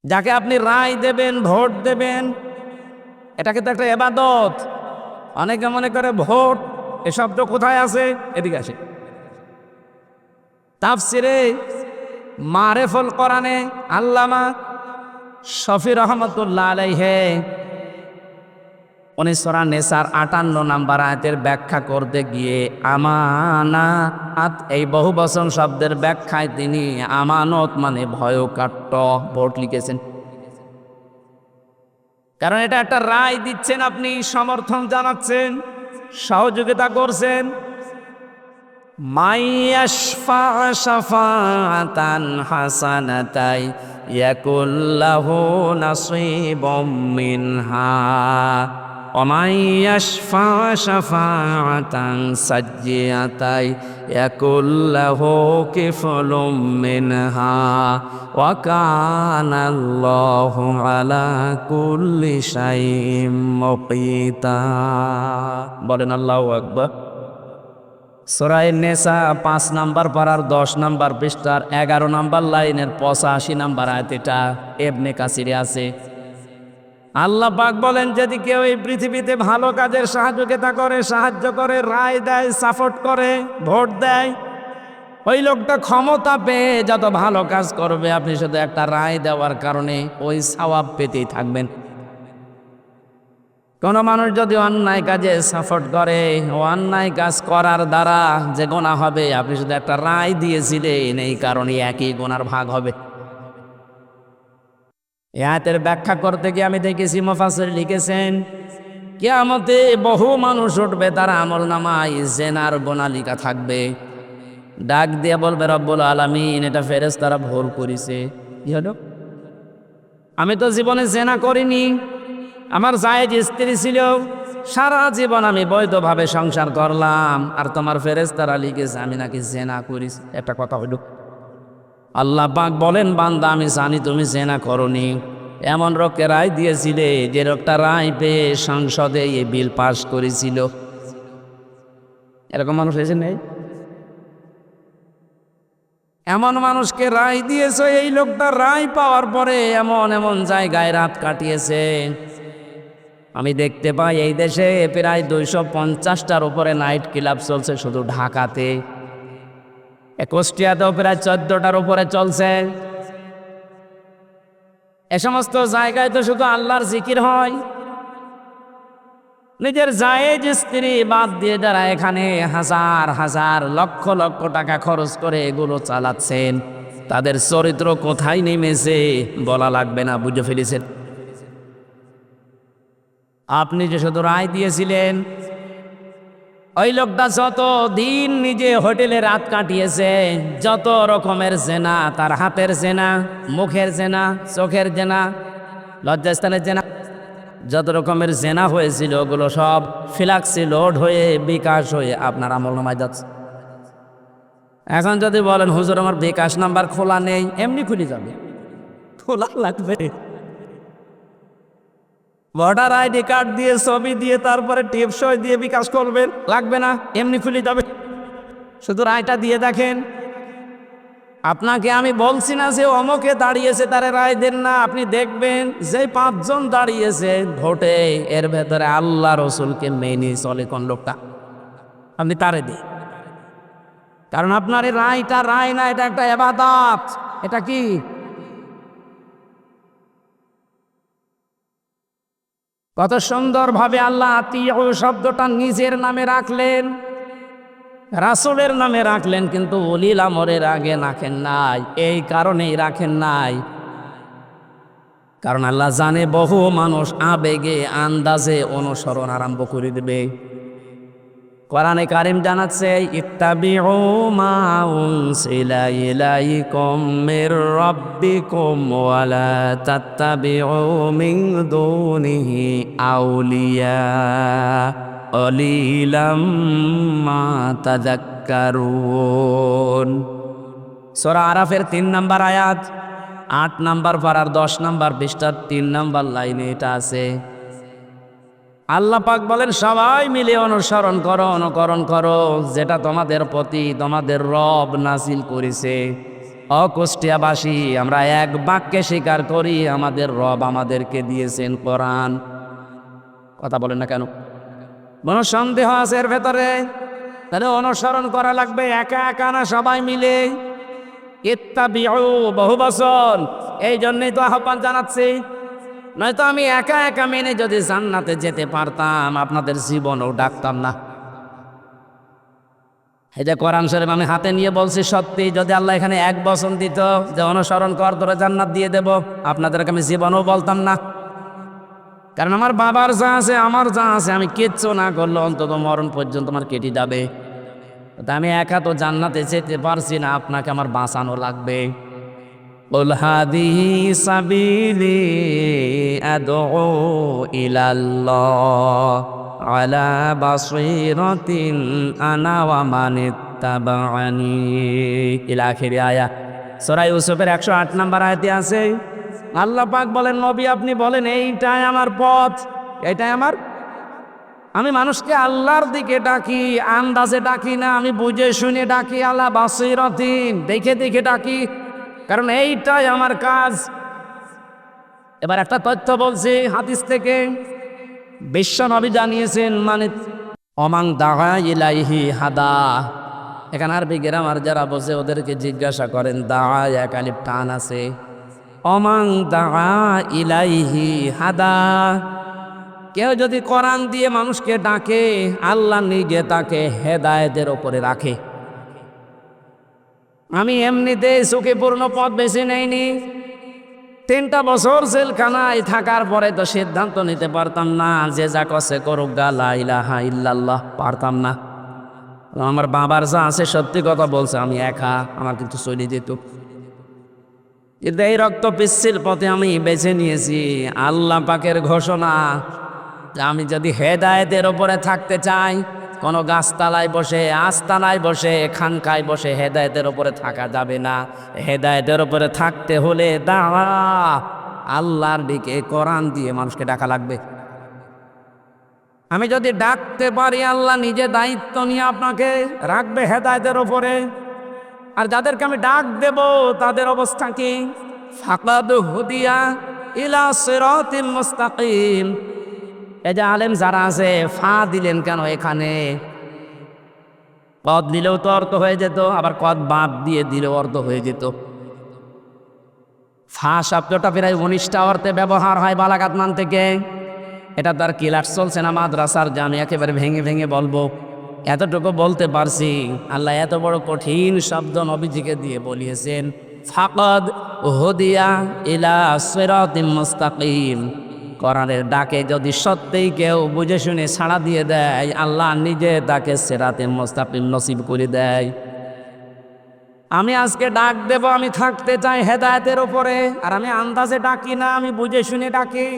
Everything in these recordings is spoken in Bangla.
যাকে আপনি রায় দেবেন, ভোট দেবেন, এটা কিন্তু একটা ইবাদত। অনেকে মনে করে ভোট এ শব্দ কোথায় আছে, এদিকে আসে। তাফসিরে মারেফুল কোরআনে আল্লামা শফি রহমতুল্লাহ আলাইহি উনি সূরা নিসার 58 নম্বর আয়াতের ব্যাখ্যা করতে গিয়ে আমানাত এই বহু বচন শব্দের ব্যাখ্যায় তিনি আমানত মানে ভয়কাট্য ভোট লিখেছেন। কারণ এটা একটা রায় দিচ্ছেন, আপনি সমর্থন জানাচ্ছেন, সহযোগিতা করছেন। মাইয়াশফা শাফাআতান হাসানাতাই ইয়াকুল্লাহু নাসীবুম মিনহা ওয়া মাইয়াশফা শাফাআতান সাজ্জিয়াতাই ইয়াকুল্লাহু কিফলুম মিনহা ওয়া কানাল্লাহু আলা কুল্লি শাইইন মুকিতা। বলেন আল্লাহু আকবার। সূরা নিসা 5 নম্বর পারার 10 নম্বর পৃষ্ঠার 11 নম্বর লাইনের 85 নম্বর আয়াত, এটা ইবনে কাসিরে আছে। আল্লাহ পাক বলেন, যদি কেউ এই পৃথিবীতে ভালো কাজের সহযোগিতা করে, সাহায্য করে, রায় দেয়, সাপোর্ট করে, ভোট দেয়, ওই লোকটা ক্ষমতা পেয়ে যত ভালো কাজ করবে, আপনি শুধু একটা রায় দেওয়ার কারণে ওই সওয়াব পেতেই থাকবেন। কোন মানুষ যদি অন্যায় কাজে সাপোর্ট করে, ও অন্যায় কাজ করার দ্বারা যে গুনাহ হবে, আপনি শুধু একটা রায় দিয়েছিলেন, এই কারণে একই গুনার ভাগ হবে। এই আয়াতের ব্যাখ্যা করতে গিয়ে আমি দেখেছি মুফাসসির লিখেছেন, কিয়ামতে বহু মানুষ উঠবে, তার আমলনামায় জিনার গুনাহ লেখা থাকবে। ডাক দিয়ে বলবে, রব্বুল আলামিন, এটা ফেরেশতারা ভুল করেছে। কি হলো? আমি তো জীবনে জিনা করিনি, আমার জায়েজ স্ত্রী ছিল, সারা জীবন আমি বৈধভাবে সংসার করলাম, আর তোমার ফেরেশতারা লিখেছে আমি নাকি জিনা করেছি। একটা কথা হইল। আল্লাহ পাক বলেন, বান্দা, আমি জানি তুমি জিনা করনি। এমন লোককে রায় দিয়েছিলে যে লোকটা রায় পেয়ে সংসদে এই বিল পাস করেছিল। এরকম মানুষ এসে নেই? এমন মানুষকে রায় দিয়েছে, এই লোকটা রায় পাওয়ার পরে এমন এমন জায়গায় রাত কাটিয়েছে। আমি দেখতে পাই এই দেশে প্রায় 250টার উপরে নাইট ক্লাব চলছে শুধু ঢাকাতে। কুষ্টিয়াতেও প্রায় 14টার উপরে চলছে। এ সমস্ত জায়গায় তো শুধু আল্লাহর জিকির হয়। নিজের জায়েজ স্ত্রী বাদ দিয়ে যারা এখানে হাজার হাজার লক্ষ লক্ষ টাকা খরচ করে এগুলো চালাচ্ছেন, তাদের চরিত্র কোথায় নেমেছে বলা লাগবে না, বুঝে ফেলেছেন। আপনি যে শুধু রায় দিয়েছিলেন, ওই লোকটা যত দিন নিজে হোটেলে রাত কাটিয়েছে, যত রকমের জেনা, তার হাতের জেনা, মুখের জেনা, চোখের জেনা, লজ্জাস্থানের জেনা, যত রকমের জেনা হয়েছিল, ওগুলো সব ফ্লাক্সে লোড হয়ে বিকাশ হয়ে আপনার আমলনামায় যাচ্ছে। এখন যদি বলেন, হুজুর আমার বিকাশ নাম্বার খোলা নেই, এমনি খুলে যাবে। খোলা লাগবে, ভোটার আইডি কার্ড দিয়ে, ছবি দিয়ে, তারপরে টিপসই দিয়ে বিকাশ করবেন, লাগবে না, এমনি খুলে যাবে। শুধু রায়টা দিয়ে দেখেন। আপনাকে আমি বলছি না যে অমুকে দাঁড়িয়েছে তারে রায় দেন না, আপনি দেখবেন যে 5 জন দাঁড়িয়েছে ভোটে, এর ভেতরে আল্লাহ রসুলকে মেনে চলে কোন লোকটা, আপনি তারে দিন। কারণ আপনার এই রায়টা রায় না, এটা একটা ইবাদত। এটা কি? কত সুন্দরভাবে আল্লাহ আতিউ শব্দটা নিজের নামে রাখলেন, রাসূলের নামে রাখলেন, কিন্তু উলিল আমরের আগে রাখেন নাই। এই কারণেই রাখেন নাই, কারণ আল্লাহ জানে বহু মানুষ আবেগে আন্দাজে অনুসরণ আরম্ভ করে দেবে। কোরআনে কারিম জানাচ্ছে, ইত্তাবিউ মা উনসিলা ইলাইকুম মির রাব্বিকুম ওয়া লা তাত্তাবিউ মিন দুনিহি আউলিয়া কলিলাম মা তাযাক্কারুন। সূরা আরাফের 3 নম্বর আয়াত, 8 নম্বর পারার 10 নম্বর পৃষ্ঠার 3 নম্বর লাইনে এটা আছে। আল্লাহ পাক বলেন, সবাই মিলে অনুসরণ করো, অনুকরণ করো যেটা তোমাদের প্রতি তোমাদের রব নাজিল করেছে। অকুষ্টিয়াবাসী আমরা এক বাক্যে স্বীকার করি আমাদের রব আমাদেরকে দিয়েছেন কোরআন। কথা বলেন না কেন? কোনো সন্দেহ আছে এর ভেতরে? তাহলে অনুসরণ করা লাগবে একা একা না, সবাই মিলে। ইত্তাবিউ বহু বছর, এই জন্যই তো আহ্বান জানাচ্ছি। নয়তো আমি একা একা মেনে যদি জান্নাতে যেতে পারতাম আপনাদের জীবনও ডাকতাম না। এই যে কোরআন শরীফ আমি হাতে নিয়ে বলছি, সত্যি যদি আল্লাহ এখানে এক বচন দিত যে অনুসরণ কর তোরে জান্নাত দিয়ে দেব, আপনাদেরকে আমি জীবনও বলতাম না। কারণ আমার বাবার যা আছে, আমার যা আছে, আমি কিচ্ছু না করলে অন্তত মরণ পর্যন্ত আমার কেটে যাবে। তা আমি একা তো জান্নাতে যেতে পারছি না, আপনাকে আমার বাঁচানো লাগবে। কুল হাদিহি সাবিলি আদউ ইলাল্লাহ আলা বাসীরাতিন আনা ওয়া মানিত্তাবা'আনি ইলা আখিরি আয়া। সূরা ইউসুফের 108 নম্বর আয়াতে আছে, আল্লাহ পাক বলেন, নবী আপনি বলেন এইটাই আমার পথ, এটাই আমার। আমি মানুষকে আল্লাহর দিকে ডাকি, আন্দাজে ডাকি না, আমি বুঝে শুনে ডাকি। আলা বাসীরাতিন, দেখে দেখে ডাকি, কারণ এইটাই আমার কাজ। এবার একটা তথ্য বলছি হাদিস থেকে। বিশ্ব নবী জানিয়েছেন, মানে অমাং দাগা ইলাইহি হাদা। এখানে আরবি গ্রামার যারা বসে ওদেরকে জিজ্ঞাসা করেন, দাগা এক আলিফ টান আছে, অমাং দাগা ইলাইহি হাদা। কেউ যদি কোরআন দিয়ে মানুষকে ডাকে, আল্লাহ নিজে তাকে হেদায়েতের ওপরে রাখে। আমি এমনিতে ঝুঁকিপূর্ণ পথ বেছে নেইনি। 3টা বছর জেলখানায় থাকার পরে তো সিদ্ধান্ত নিতে পারতাম না যে যা কছে করুক গা, লা ইলাহা ইল্লাল্লাহ, পারতাম না। আমার বাবার যা আছে সত্যি কথা বলছে, আমি একা, আমার কিন্তু চলে যেত। কিন্তু এই রক্ত পিচ্ছিল পথে আমি বেছে নিয়েছি। আল্লাহ পাকের ঘোষণা যে আমি যদি হেদায়েতের ওপরে থাকতে চাই, কোনো গাছতলায় বসে, আস্তানায় বসে, খানকায় বসে হেদায়েতের ওপরে থাকা যাবে না। হেদায়েতের ওপরে থাকতে হলে দাওয়া আল্লাহর দিকে কোরআন দিয়ে মানুষকে ডাকা লাগবে। আমি যদি ডাকতে পারি, আল্লাহ নিজে দায়িত্ব নিয়ে আপনাকে রাখবে হেদায়েতের ওপরে। আর যাদেরকে আমি ডাক দেব তাদের অবস্থা কি? ফাকাদ হুদিয়া ইলা সিরাতিল মুস্তাকিম। এই যে আলেম যারা আছে, ফা দিলেন কেন এখানে? কদ দিলেও তো অর্থ হয়ে যেত, আবার কদ বাদ দিয়ে দিলেও অর্থ হয়ে যেত। ফা শব্দটা প্রায় 19টা অর্থে ব্যবহার হয় বালাগাত মান থেকে। এটা তার ক্লাস চলছে না মাদ্রাসার, যে আমি একেবারে ভেঙে ভেঙে বলবো। এতটুকু বলতে পারছি, আল্লাহ এত বড় কঠিন শব্দ নবীজিকে দিয়ে বলিয়েছেন, ফাকাদ হুদিয়া ইলা সিরাতিল মুস্তাকিম। কোরআনের ডাকে যদি সত্যিই কেউ বুঝে শুনে ছাড়া দিয়ে দেয়, আল্লাহ নিজে তাকে সিরাতে মুস্তাকিম নসিব করে দেয়। আমি আজকে ডাক দেব, আমি থাকতে চাই হেদায়েতের উপরে, আর আমি আন্দাজে ডাকি না, আমি বুঝে শুনে ডাকি।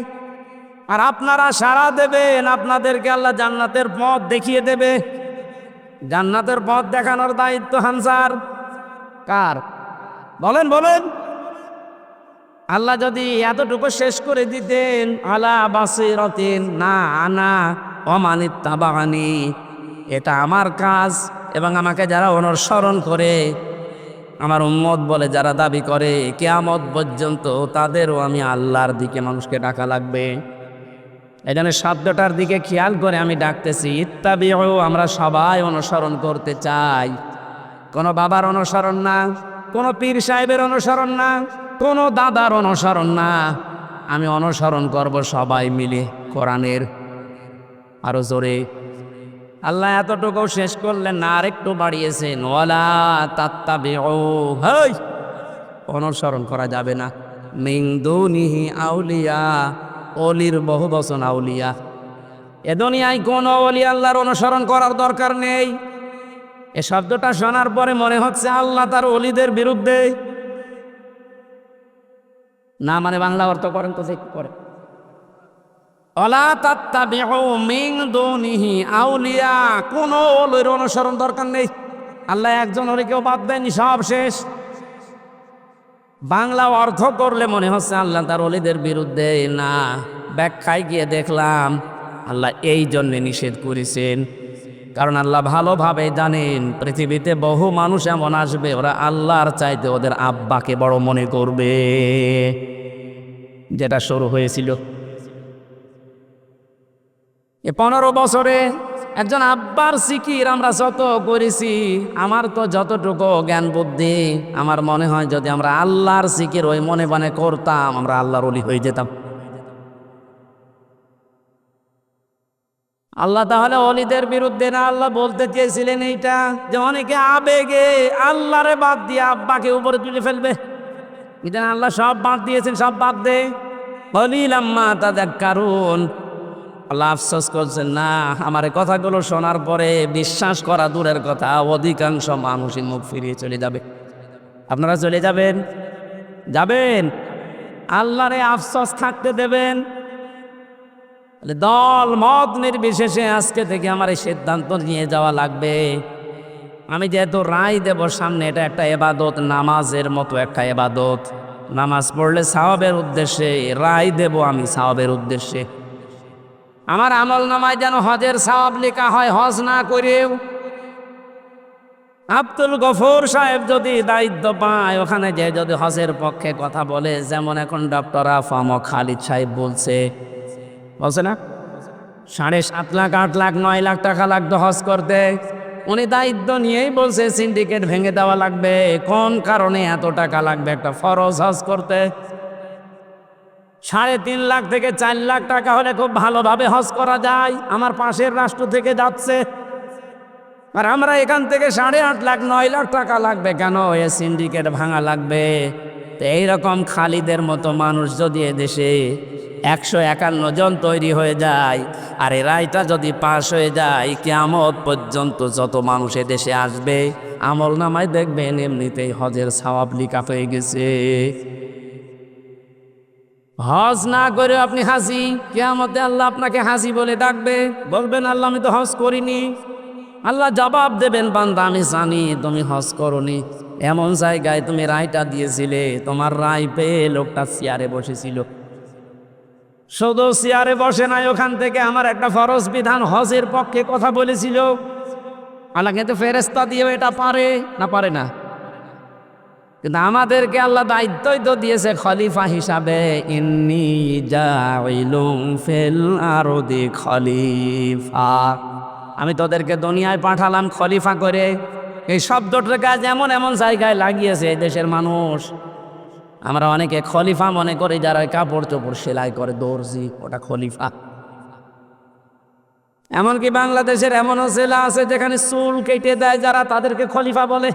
আর আপনারা সাড়া দেবেন, আপনাদেরকে আল্লাহ জান্নাতের পথ দেখিয়ে দেবে। জান্নাতের পথ দেখানোর দায়িত্ব হানসার কার? বলেন বলেন। আল্লাহ যদি এতটুকু শেষ করে দিতেন, আলা বাসীরাতিন, না আনা ওয়া মানিত্তাবা'আনি, এটা আমার কাজ, এবং আমাকে যারা অনুসরণ করে, আমার উম্মত বলে যারা দাবি করে, কিয়ামত পর্যন্ত তাদেরও আমি আল্লাহর দিকে মানুষকে ডাকা লাগবে। এই জন্য শব্দটার দিকে খেয়াল করে আমি ডাকতেছি, ইত্তাবিউ, আমরা সবাই অনুসরণ করতে চাই। কোনো বাবার অনুসরণ না, কোনো পীর সাহেবের অনুসরণ না, কোনো দাদার অনুসরণ না। আমি অনুসরণ করব সবাই মিলে কোরআনের। আরো জোরে। আল্লাহ এতটুকু শেষ করলেন না, আরেকটু বাড়িয়েছেন, ওয়ালা তাত্তাবিউ, হেই, অনুসরণ করা যাবে না। মিন দুনিহি আউলিয়া, অলির বহু বচন আউলিয়া। এ দুনিয়ায় কোনো অলি আল্লাহর অনুসরণ করার দরকার নেই। এ শব্দটা শোনার পরে মনে হচ্ছে আল্লাহ তার অলিদের বিরুদ্ধে। না মানে বাংলা অর্থ করেন তো, ঠিক করে। ওয়ালা তাত্তাবিউ মিন দুনিহি আউলিয়া, কোনো অলির অনুসরণ দরকার নেই। আল্লাহ একজন অলিকেও বাদ দেয়নি, সব শেষ। বাংলা অর্থ করলে মনে হচ্ছে আল্লাহ তার অলিদের বিরুদ্ধে। না, ব্যাখ্যায় গিয়ে দেখলাম আল্লাহ এই জন্যে নিষেধ করেছেন, কারণ আল্লাহ ভালোভাবে জানেন পৃথিবীতে বহু মানুষ এমন আসবে ওরা আল্লাহর চাইতে ওদের আব্বাকে বড় মনে করবে, যেটা শুরু হয়েছিল। 15 বছরে একজন আব্বার জিকির আমরা যত করেছি, আমার তো যতটুকু জ্ঞান বুদ্ধি, আমার মনে হয় যদি আমরা আল্লাহর জিকির ওই মনে মনে করতাম আমরা আল্লাহর ওলি হয়ে যেতাম। আল্লাহ তাহলে অলিদের বিরুদ্ধে না, আল্লাহ বলতে চেয়েছিলেন এইটা যে অনেকে আবেগে আল্লাহরে বাদ দিয়ে আব্বাকে উপরে তুলে ফেলবে। বুঝলেন, আল্লাহ সব বাদ দিয়েছেন, সব বাদ দে কলিলাম্মা তাযাক্কারুন। আল্লাহ আফসোস করছেন না, আমার এই কথাগুলো শোনার পরে বিশ্বাস করা দূরের কথা, অধিকাংশ মানুষই মুখ ফিরিয়ে চলে যাবে। আপনারা চলে যাবেন? যাবেন? আল্লাহরে আফসোস থাকতে দেবেন? দল মত নির্বিশেষে আজকে থেকে আমার এই সিদ্ধান্ত নিয়ে যাওয়া লাগবে। আমি যেহেতু রায় দেব সামনে, এটা একটা এবাদত, নামাজের মতো একটা এবাদত। নামাজ পড়লে সাওয়াবের উদ্দেশ্যে, রায় দেব আমি সাওয়াবের উদ্দেশ্যে। আমার আমল নামায় যেন হজের সাওয়াব লেখা হয়, হজ না করেও। আব্দুল গফুর সাহেব যদি দায়িত্ব পায়, ওখানে যে যদি হজের পক্ষে কথা বলে, যেমন এখন ডক্টর আফম খালিদ সাহেব বলছে না 7.5 লাখ 8 লাখ 9 লাখ টাকা লাগতো হজ করতে, উনি দায়িত্ব নিয়েই বলছে সিন্ডিকেট ভেঙে দেওয়া লাগবে। কোন কারণে এত টাকা লাগবে একটা ফরজ হজ করতে? 3.5 লাখ থেকে 4 লাখ টাকা হলে খুব ভালোভাবে হজ করা যায়। আমার পাশের রাষ্ট্র থেকে যাচ্ছে, আর আমরা এখান থেকে 8.5 লাখ 9 লাখ টাকা লাগবে কেন? এ সিন্ডিকেট ভাঙা লাগবে। তো এইরকম খালিদের মতো মানুষ যদি এদেশে 151 জন তৈরি হয়ে যায়, আর এই রায়টা যদি পাশ হয়ে যায়, কিয়ামত পর্যন্ত যত মানুষ এদেশে আসবে আমল নামায় দেখবেন এমনিতেই হজের সওয়াব লিখা হয়ে গেছে। হজ না করে আপনি হাজি, কিয়ামতে আল্লাহ আপনাকে হাজি বলে ডাকবে, বলবেন আল্লাহ আমি তো হজ করিনি। আল্লাহ জবাব দেবেন বান্দা আমি জানি তুমি হজ করনি, এমন জায়গায় তুমি রায়টা দিয়েছিলে, তোমার রায় পেয়ে লোকটা চেয়ারে বসেছিল। শুধু চেয়ারে বসে নাই, ওখান থেকে আমার একটা ফরজ বিধান হজের পক্ষে কথা বলেছিল। আল্লাহ কিন্তু ফেরেশতা দিয়েও এটা পারে না? পারে না। কিন্তু আমাদেরকে আল্লাহ দায়িত্বই তো দিয়েছে খলিফা হিসাবে, ইন্নী জাইলুম ফিল আরদি খলিফা, আমি তোদেরকে দুনিয়ায় পাঠালাম খলিফা করে। এই শব্দটাকে যেমন এমন জায়গায় লাগিয়েছে এই দেশের মানুষ, আমরা অনেকে খলিফা মনে করি যারা কাপড় চোপড় সেলাই করে, দর্জি, ওটা খলিফা। এমনকি বাংলাদেশের এমনও জেলা আছে যেখানে চুল কেটে দেয় যারা, তাদেরকে খলিফা বলে।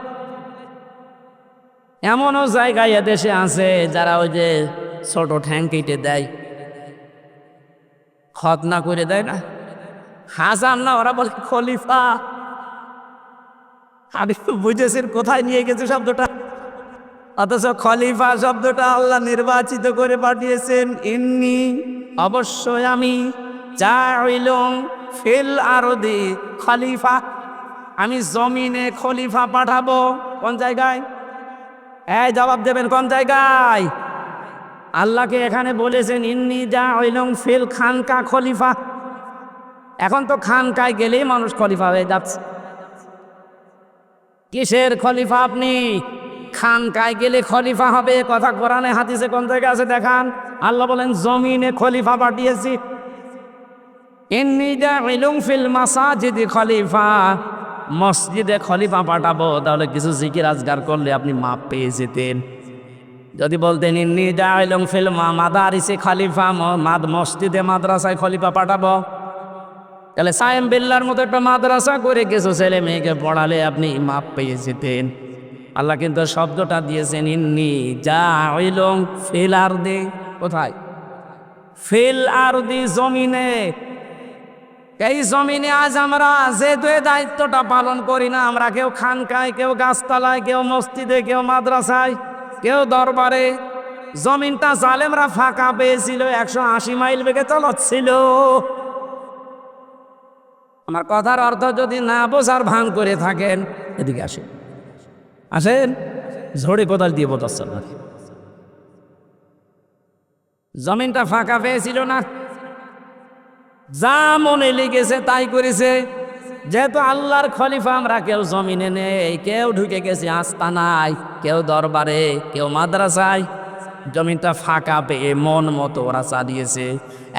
এমনও জায়গায় এদেশে আছে যারা ওই যে ছোট ঠ্যাং কেটে দেয়, খতনা করে দেয় না, হাসান না, ওরা বলে খলিফা। আমি তো বুঝেছেন কোথায় নিয়ে গেছে শব্দটা। অথচ খলিফা শব্দটা আল্লাহ নির্বাচিত করে পাঠিয়েছেন, ইন্নী অবশ্যই আমি, জাইলুম ফিল আরদি খলিফা, আমি জমিনে খলিফা পাঠাবো। কোন জায়গায়? এই জবাব দেবেন, কোন জায়গায়? আল্লাহকে এখানে বলেছেন ইন্নী জাইলুম ফিল খানকা খলিফা। এখন তো খানকায় গেলেই মানুষ খলিফা হয়ে যাচ্ছে। কিসের খলিফা আপনি? খানকায় গেলে খলিফা হবে, কথা কোরআনে হাদিসে কোন জায়গায় আছে দেখান। আল্লাহ বলেন জমিনে খলিফা পাঠিয়েছি। ইন্নী জাইলুম ফিল মাসাজিদি খলিফা, মসজিদে খলিফা পাঠাবো। তাহলে কিছু জিকির আজগার করলে আপনি মাপ পেয়ে যেতেন। যদি বলতেন ইন্নী জাইলুম ফিল মাদারিসি খলিফা, মসজিদে মাদ্রাসায় খলিফা পাঠাবো, তাহলে সায়েম বিল্লার মতো একটা মাদ্রাসা করে কিছু ছেলে মেয়েকে পড়ালে আপনি মাপ পেয়ে যেতেন। আল্লাহ কিন্তু শব্দটা দিয়েছেন ইন্নী জাইলুম ফিল আরদি। কোথায়? ফিল আরদি, জমিনে। এই জমিনে আজ আমরা যেহেতু এই দায়িত্বটা পালন করি না, আমরা কেউ খানকায়, কেউ গাছতলায়, কেউ মসজিদে, কেউ মাদ্রাসায়, কেউ দরবারে, জমিনটা জালেমরা ফাঁকা পেয়েছিল, 180 মাইল বেগে চালাচ্ছিল। আমার কথার অর্থ যদি না বোঝার ভান করে থাকেন, এদিকে আসেন, আসেন, ঝড়ে কোদাল দিয়ে বোঝাচ্ছেন না। জমিনটা ফাঁকা পেয়েছিল না, যা মনে লেগেছে তাই করেছে। যেহেতু আল্লাহর খলিফা আমরা, কেউ জমিনে নেই, কেউ ঢুকে গেছি আস্তানায়, কেউ দরবারে, কেউ মাদ্রাসায়, জমিটা ফাঁকা পেয়ে মন মতো ওরা চালিয়েছে।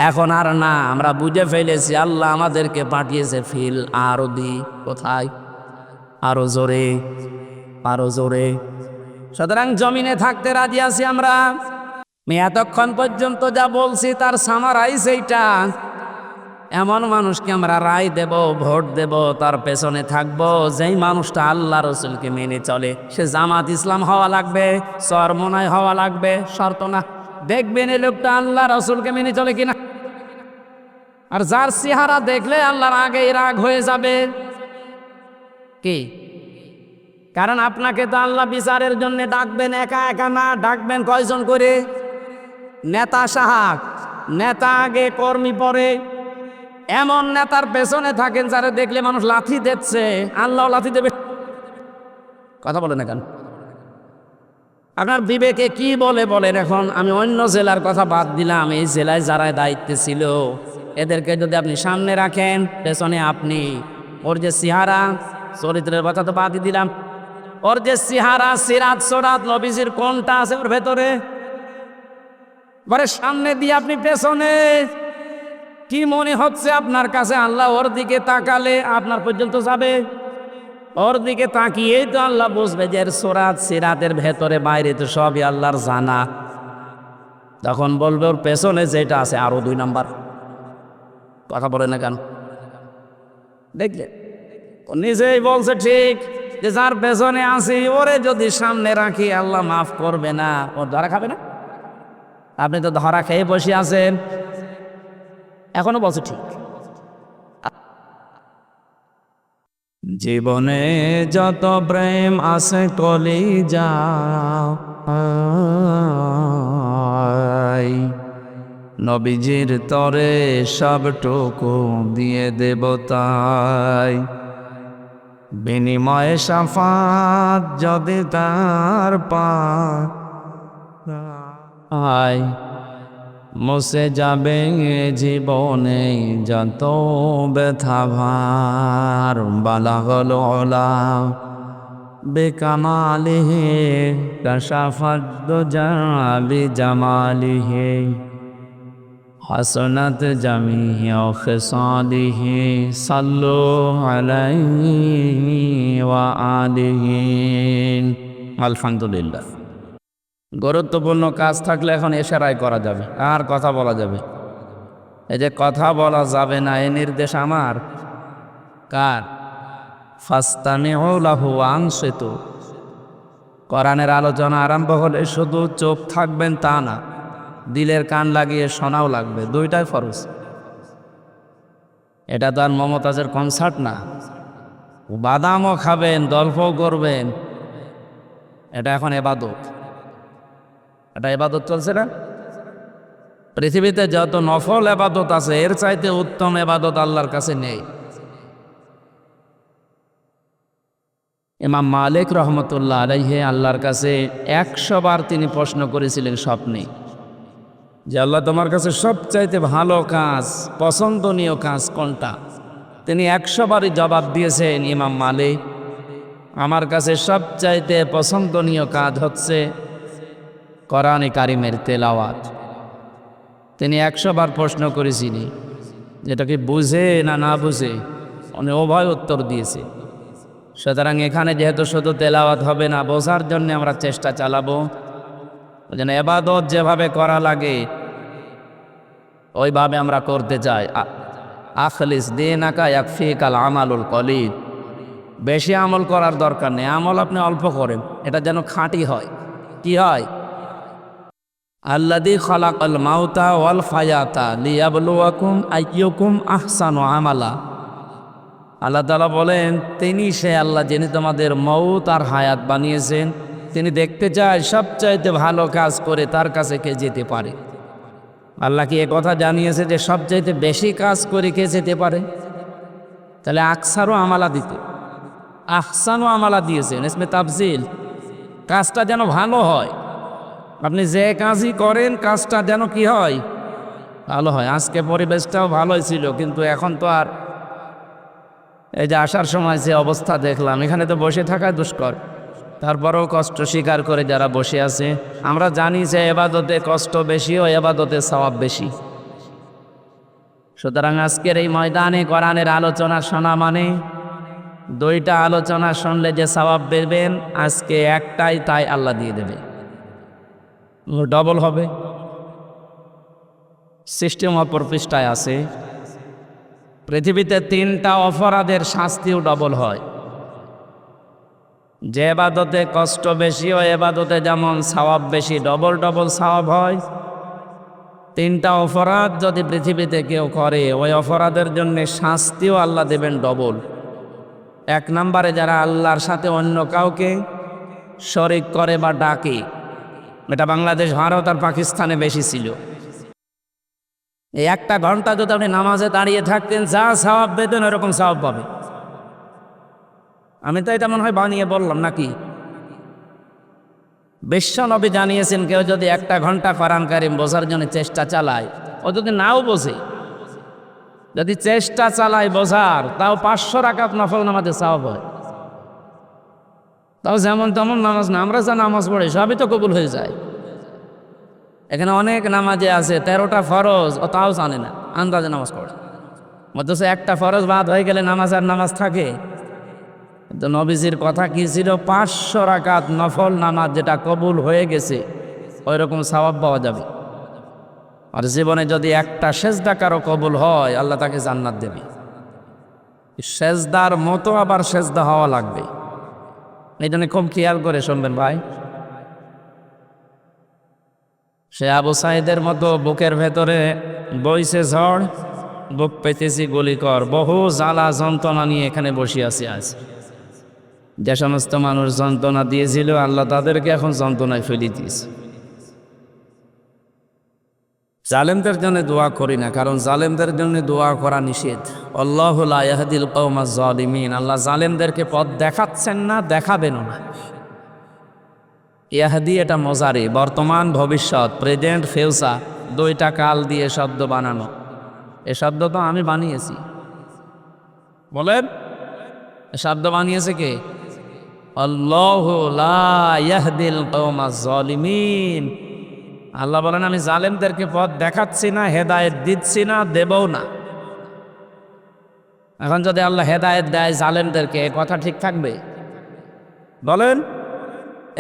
এখন আর না, আমরা বুঝে ফেলেছি আল্লাহ আমাদেরকে পাঠিয়েছে ফিল আরদি। কোথায়? আরো জোরে, আরো জোরে। সুতরাং জমিনে থাকতে রাজি আছি আমরা। আমি এতক্ষণ পর্যন্ত যা বলছি তার সামারাইজ এইটা। এমন মানুষকে আমরা রায় দেব, ভোট দেব, তার পেছনে থাকবো যেই মানুষটা আল্লাহ রসুলকে মেনে চলে। সে জামাত ইসলাম হওয়া লাগবে, চরমনায় হওয়া লাগবে, শর্ত না। দেখবেন এই লোকটা আল্লাহ রসুলকে মেনে চলে কিনা। আর যার চেহারা দেখলে আল্লাহর আগেই রাগ হয়ে যাবে কি, কারণ আপনাকে তো আল্লাহ বিচারের জন্য ডাকবেন, একা একা না, ডাকবেন কয়জন করে? নেতা সাহাব, নেতা আগে কর্মী পরে। এমন নেতার পেছনে থাকেন যারা দেখলে মানুষ লাথি দিচ্ছে, আল্লাহ লাথি দেবে। কথা বলে না কেন? আপনার বিবেকে কি বলে বলেন? এখন আমি অন্য জেলার কথা বাদ দিলাম, এই জেলায় যারা দায়িত্বে ছিল এদেরকে যদি আপনি সামনে রাখেন, পেছনে আপনি। ওর যে চেহারা, চরিত্রের কথা তো বাদই দিলাম, ওর যে চেহারা, সিরাত সরাত নবীজির কোনটা আছে ওর ভেতরে, সামনে দিয়ে আপনি পেছনে। কি মনে হচ্ছে আপনার কাছে? আল্লাহ ওর দিকে তাকালে আপনার পর্যন্ত যাবে? ওর দিকে তাকিয়েই তো আল্লাহ বুঝবে যে এর সরাত সিরাতের ভেতরে বাইরে তো সবই আল্লাহর জানা। তখন বলবে ওর পেছনে যেটা আছে আরো 2 নাম্বার। কথা বলে না কেন? দেখলে ও নিজেই বলছে ঠিক, যে যার পেছনে আছি ওরে যদি সামনে রাখি আল্লাহ মাফ করবে না, ওর ধরা খাবে না। আপনি তো ধরা খেয়ে বসে আছেন, এখনো বলছে ঠিক। জীবনে যত প্রেম আছে কলিজায়, নবীজির তরে সবটুকু দিয়ে দেব তাই। বিনিময়ে শাফাত যদি তার পায়, মুছে যাবে জীবনে যত ব্যথা ভার। বালাগল ওলা বেকামালিহি কাশাফাত দুজা বিজামালিহি, হাসনাত জামিউ খিসালিহি, সাল্লু আলাইহি ওয়া আলিহি। আলহামদুলিল্লাহ। গুরুত্বপূর্ণ কাজ থাকলে এখন ইশারায় করা যাবে, আর কথা বলা যাবে। এই যে কথা বলা যাবে না, এই নির্দেশ আমার। কার? ফাস্তামিউ লাহু ওয়া আনসিতু। কোরআনের আলোচনা আরম্ভ হলে শুধু চোখ থাকবেন তা না, দিলের কান লাগিয়ে শোনাও লাগবে। 2টাই ফরজ। এটা তো আর মমতাজের কনসার্ট না, বাদামও খাবেন, গল্পও করবেন। এটা এখন ইবাদত। এটা ইবাদত চলছে না? পৃথিবীতে যত নফল ইবাদত আছে এর চাইতে উত্তম ইবাদত আল্লাহর কাছে নেই। ইমাম মালিক রহমতুল্লাহ আলাইহি আল্লাহর কাছে 100 বার তিনি প্রশ্ন করেছিলেন স্বপ্নে, যে আল্লাহ তোমার কাছে সবচাইতে ভালো কাজ, পছন্দনীয় কাজ কোনটা? তিনি 100 বারই জবাব দিয়েছেন, ইমাম মালিক, আমার কাছে সবচাইতে পছন্দনীয় কাজ হচ্ছে কোরআনে কারিমের তেলাওয়াত। তিনি 100 বার প্রশ্ন করেছিনি, যেটাকে বুঝে না না বুঝে, উনি উভয় উত্তর দিয়েছে। সুতরাং এখানে যেহেতু শুধু তেলাওয়াত হবে না, বোঝার জন্য আমরা চেষ্টা চালাবো, যেন ইবাদত যেভাবে করা লাগে ওইভাবে আমরা করতে চাই। আখলিস দীনাকা ইয়াকফিকাল আমালুল কলিল। বেশি আমল করার দরকার নেই, আমল আপনি অল্প করেন, এটা যেন খাঁটি হয়। কি হয়? আল্লাযী খালাকাল মাউতা ওয়াল হায়াতা লিয়াবলুয়াকুম আইয়ুকুম আহসানু আমালা। আল্লাহ তাআলা বলেন, তিনি সে আল্লাহ যিনি তোমাদের মউত আর হায়াত বানিয়েছেন। তিনি দেখতে চায় সবচাইতে ভালো কাজ করে তার কাছে কে যেতে পারে। আল্লাহ কি এ কথা জানিয়েছে যে সবচাইতে বেশি কাজ করে কে যেতে পারে? তাহলে আকসারও আমালা দিতে, আহসানও আমালা দিয়েছেন, ইসমে তাফজিল। কাজটা যেন ভালো হয়। আপনি যে কাজই করেন কাজটা যেন কি হয়? ভালো হয়। আজকে পরিবেশটাও ভালোই ছিল, কিন্তু এখন তো আর এই যে আসার সময় যে অবস্থা দেখলাম, এখানে তো বসে থাকা দুষ্কর, তারপরেও কষ্ট স্বীকার করে যারা বসে আছে। আমরা জানি যে এবাদতে কষ্ট বেশি ও এবাদতে সওয়াব বেশি। সুতরাং আজকের এই ময়দানে কোরআনের আলোচনা শোনা মানে দুইটা আলোচনা শুনলে যে সওয়াব পেবেন, আজকে একটাই তাই আল্লাহ দিয়ে দেবে, ডবল হবে। সিস্টেম অপর পৃষ্ঠায় আছে, পৃথিবীতে 3টা অপরাধের শাস্তিও ডবল হয়। যে এবাদতে কষ্ট বেশি ও এবাদতে যেমন সওয়াব বেশি, ডবল ডবল সওয়াব হয়। 3টা অপরাধ যদি পৃথিবীতে কেউ করে, ওই অপরাধের জন্য শাস্তিও আল্লাহ দেবেন ডবল। 1 নম্বরে যারা আল্লাহর সাথে অন্য কাউকে শরিক করে বা ডাকে, এটা বাংলাদেশ, ভারত আর পাকিস্তানে বেশি ছিল। এই 1টা ঘন্টা যদি আপনি নামাজে দাঁড়িয়ে থাকতেন, যা সওয়াব পেতেন এরকম সওয়াব পাবে। আমি তো এটা মনে হয় বানিয়ে বললাম নাকি? বিশ্বনবী জানিয়েছেন, কেউ যদি 1টা ঘন্টা কোরআন কারীম বোঝার জন্য চেষ্টা চালায়, ও যদি নাও বোঝে, যদি চেষ্টা চালায় বোঝার, তাও 500 রাকাত নফল নামাজে সওয়াব হয়। তাও যেমন তেমন নামাজ না, আমরা যা নামাজ পড়ি সবই তো কবুল হয়ে যায়। এখানে অনেক নামাজে আছে 13টা ফরজ, ও তাও জানে না, আন্দাজে নামাজ পড়ে। অথচ 1টা ফরজ বাদ হয়ে গেলে নামাজ আর নামাজ থাকে। তো নবীজির কথা কি ছিল? 500 রাকাত নফল নামাজ যেটা কবুল হয়ে গেছে, ওই রকম সওয়াব পাওয়া যাবে। আর জীবনে যদি 1টা সেজদা কারো কবুল হয়, আল্লাহ তাকে জান্নাত দেবে। সেজদার মতো আবার সেজদা হওয়া লাগবে। এই জন্য খুব খেয়াল করে শুনবেন ভাই। সে আবু সাইদের মতো বুকের ভেতরে বইছে ঝড়, বুক পেতেছি গুলিকর, বহু জ্বালা যন্ত্রণা নিয়ে এখানে বসে আছি আজ। যে সমস্ত মানুষ যন্ত্রণা দিয়েছিল, আল্লাহ তাদেরকে এখন যন্ত্রণায় ফেলে দিয়েছে। জালেমদের জন্য দোয়া করি না, কারণ জালেমদের জন্য দোয়া করা নিষেধ। আল্লাহু লা ইয়াহদিল কওমাজ জালিমিন, আল্লাহ জালেমদেরকে পথ দেখাচ্ছেন না, দেখাবেনও না। ইয়াহদি এটা মজারে, বর্তমান ভবিষ্যৎ, প্রেজেন্ট ফিউচার, 2টা কাল দিয়ে শব্দ বানানো। এ শব্দ তো আমি বানিয়েছি। বলেন, এ শব্দ বানিয়েছে কে? আল্লাহু লা ইয়াহদিল কওমাজ জালিমিন। আল্লাহ বলেন, আমি জালেমদেরকে পথ দেখাচ্ছি না, হেদায়েত দিচ্ছি না, দেবও না। এখন যদি আল্লাহ হেদায়েত দেয় জালেমদেরকে, এ কথা ঠিক থাকবে? বলেন।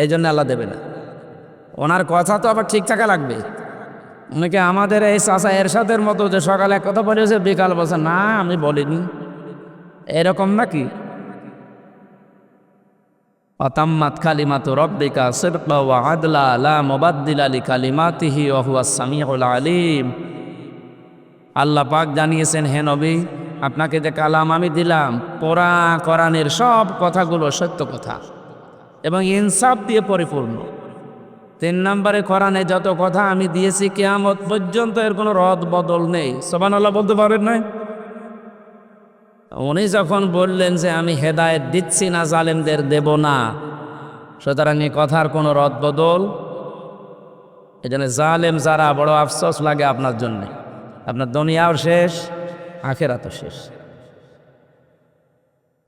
এই জন্য আল্লাহ দেবে না। ওনার কথা তো আবার ঠিক থাকা লাগবে। অনেকে আমাদের এই চাচা এরশাদের মতো, যে সকালে এক কথা বলেছে, বিকাল বলছে না আমি বলিনি, এরকম নাকি? আতাম্মাত কালিমাতু রাব্বিকা সিদকা ওয়া আদলা লা মুবাদদিলা লিকালিমাতিহি ওয়া হুয়াস সামিউল আলিম। আল্লাহ পাক জানিয়েছেন, হে নবী, আপনাকে যে কালাম আমি দিলাম, পুরা কোরআনের সব কথাগুলো সত্য কথা এবং ইনসাফ দিয়ে পরিপূর্ণ। 3 নম্বরে, কোরআনে যত কথা আমি দিয়েছি কিয়ামত পর্যন্ত এর কোনো রদ বদল নেই। সুবহানাল্লাহ বলতে পারেন নাই? উনি যখন বললেন যে আমি হেদায়েত দিচ্ছি না, জালেমদের দেব না, সুতরাং এই কথার কোনো রদ বদল। এই জন্য জালেম যারা, বড় আফসোস লাগে আপনার জন্যে। আপনার দুনিয়াও শেষ, আখেরাতও শেষ।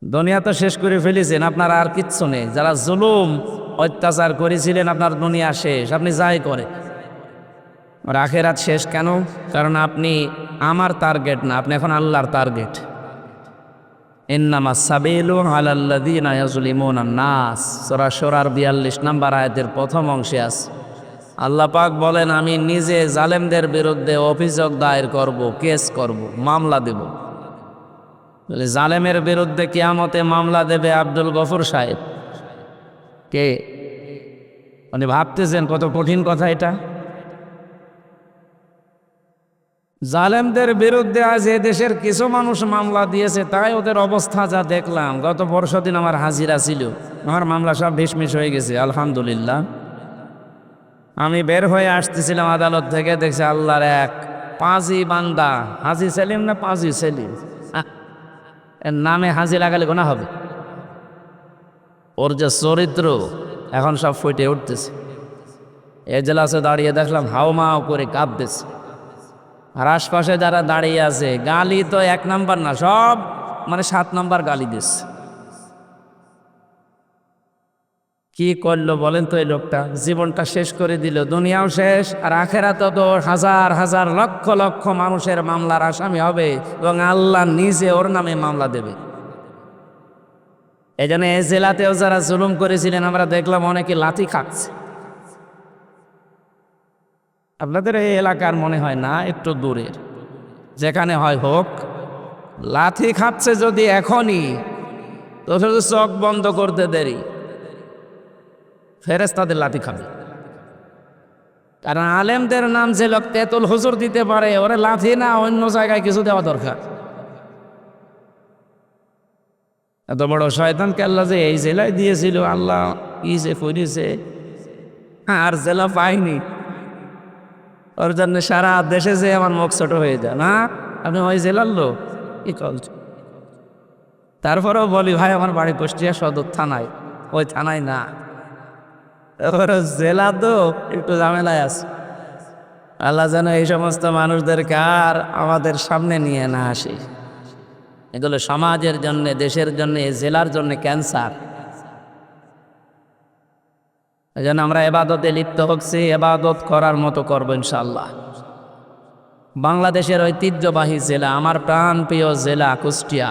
দুনিয়া তো শেষ করে ফেলেছেন, আপনার আর কিচ্ছু নেই। যারা জুলুম অত্যাচার করেছিলেন, আপনার দুনিয়া শেষ, আপনি যাই করে। আর আখেরাত শেষ কেন? কারণ আপনি আমার টার্গেট না, আপনি এখন আল্লাহর টার্গেট। ইন্নামাস সাবিলু আলাল্লাযীনা ইয়াজলিমুনান নাস, সূরা শুরার 42 নম্বর আয়াতের প্রথম অংশে আছে। আল্লাহ পাক বলেন, আমি নিজে জালেমদের বিরুদ্ধে অভিযোগ দায়ের করব, কেস করব, মামলা দেব। জালেমের বিরুদ্ধে কিয়ামতে মামলা দেবে আব্দুল গফুর সাহেব। কে? মানে ভাবতেছেন কত কঠিন কথা এটা। জালেমদের বিরুদ্ধে আজ এ দেশের কিছু মানুষ মামলা দিয়েছে, তাই ওদের অবস্থা যা দেখলাম। গত পরশুদিন আমার হাজিরা ছিল, আমার মামলা সব ঢিসমিস হয়ে গেছে আলহামদুলিল্লাহ। আমি বের হয়ে আসতেছিলাম আদালত থেকে, দেখছি আল্লাহর এক পাজি বান্দা, হাজি সেলিম না পাজি সেলিম, এর নামে হাজি লাগালে গোনা হবে। ওর যে চরিত্র এখন সব ফুটে উঠতেছে। এজলাসে দাঁড়িয়ে দেখলাম হাওমাও করে কাঁদতেছে। আর আশপাশে যারা দাঁড়িয়ে আছে, গালি তো 1 নাম্বার না, সব মানে 7 নম্বর গালি দিস। কি করলো বলেন তো এই লোকটা? জীবনটা শেষ করে দিল, দুনিয়াও শেষ, আর আখেরাতে তো হাজার হাজার লক্ষ লক্ষ মানুষের মামলার আসামি হবে এবং আল্লাহ নিজে ওর নামে মামলা দেবে। এই জন্য এই জেলাতেও যারা জুলুম করেছিলেন আমরা দেখলাম অনেকে লাথি খাচ্ছে। আপনাদের এই এলাকার মনে হয় না, একটু দূরের, যেখানে হয় হোক, লাথি খাচ্ছে যদি এখনই, তো শুধু চোখ বন্ধ করতে দেরি, ফেরেশতাদের লাথি খাবে। কারণ আলেমদের নাম যে লোক তেতুল হুজুর দিতে পারে, ওরে লাথি না অন্য জায়গায় কিছু দেওয়া দরকার। এত বড় শয়তানকে আল্লাহ যে এই জেলায় দিয়েছিল, আল্লাহ কি যে করেছে, আর জেলা পাইনি, ওর জন্য সারা দেশে যে আমার মুখ ছোট হয়ে যায় না, আপনি ওই জেলার লোক কি করছে। তারপরেও বলি ভাই আমার বাড়ি কুষ্টিয়া সদর থানায়, ওই থানায় না, জেলা তো একটু ঝামেলায় আছে। আল্লাহ যেন এই সমস্ত মানুষদেরকে আর আমাদের সামনে নিয়ে না আসে। এগুলো সমাজের জন্য, দেশের জন্য, জেলার জন্য ক্যান্সার। এই জন্য আমরা এবাদতে লিপ্ত হচ্ছি, এবাদত করার মতো করবো ইনশাল্লাহ। বাংলাদেশের ঐতিহ্যবাহী জেলা, আমার প্রাণ প্রিয় জেলা কুষ্টিয়া,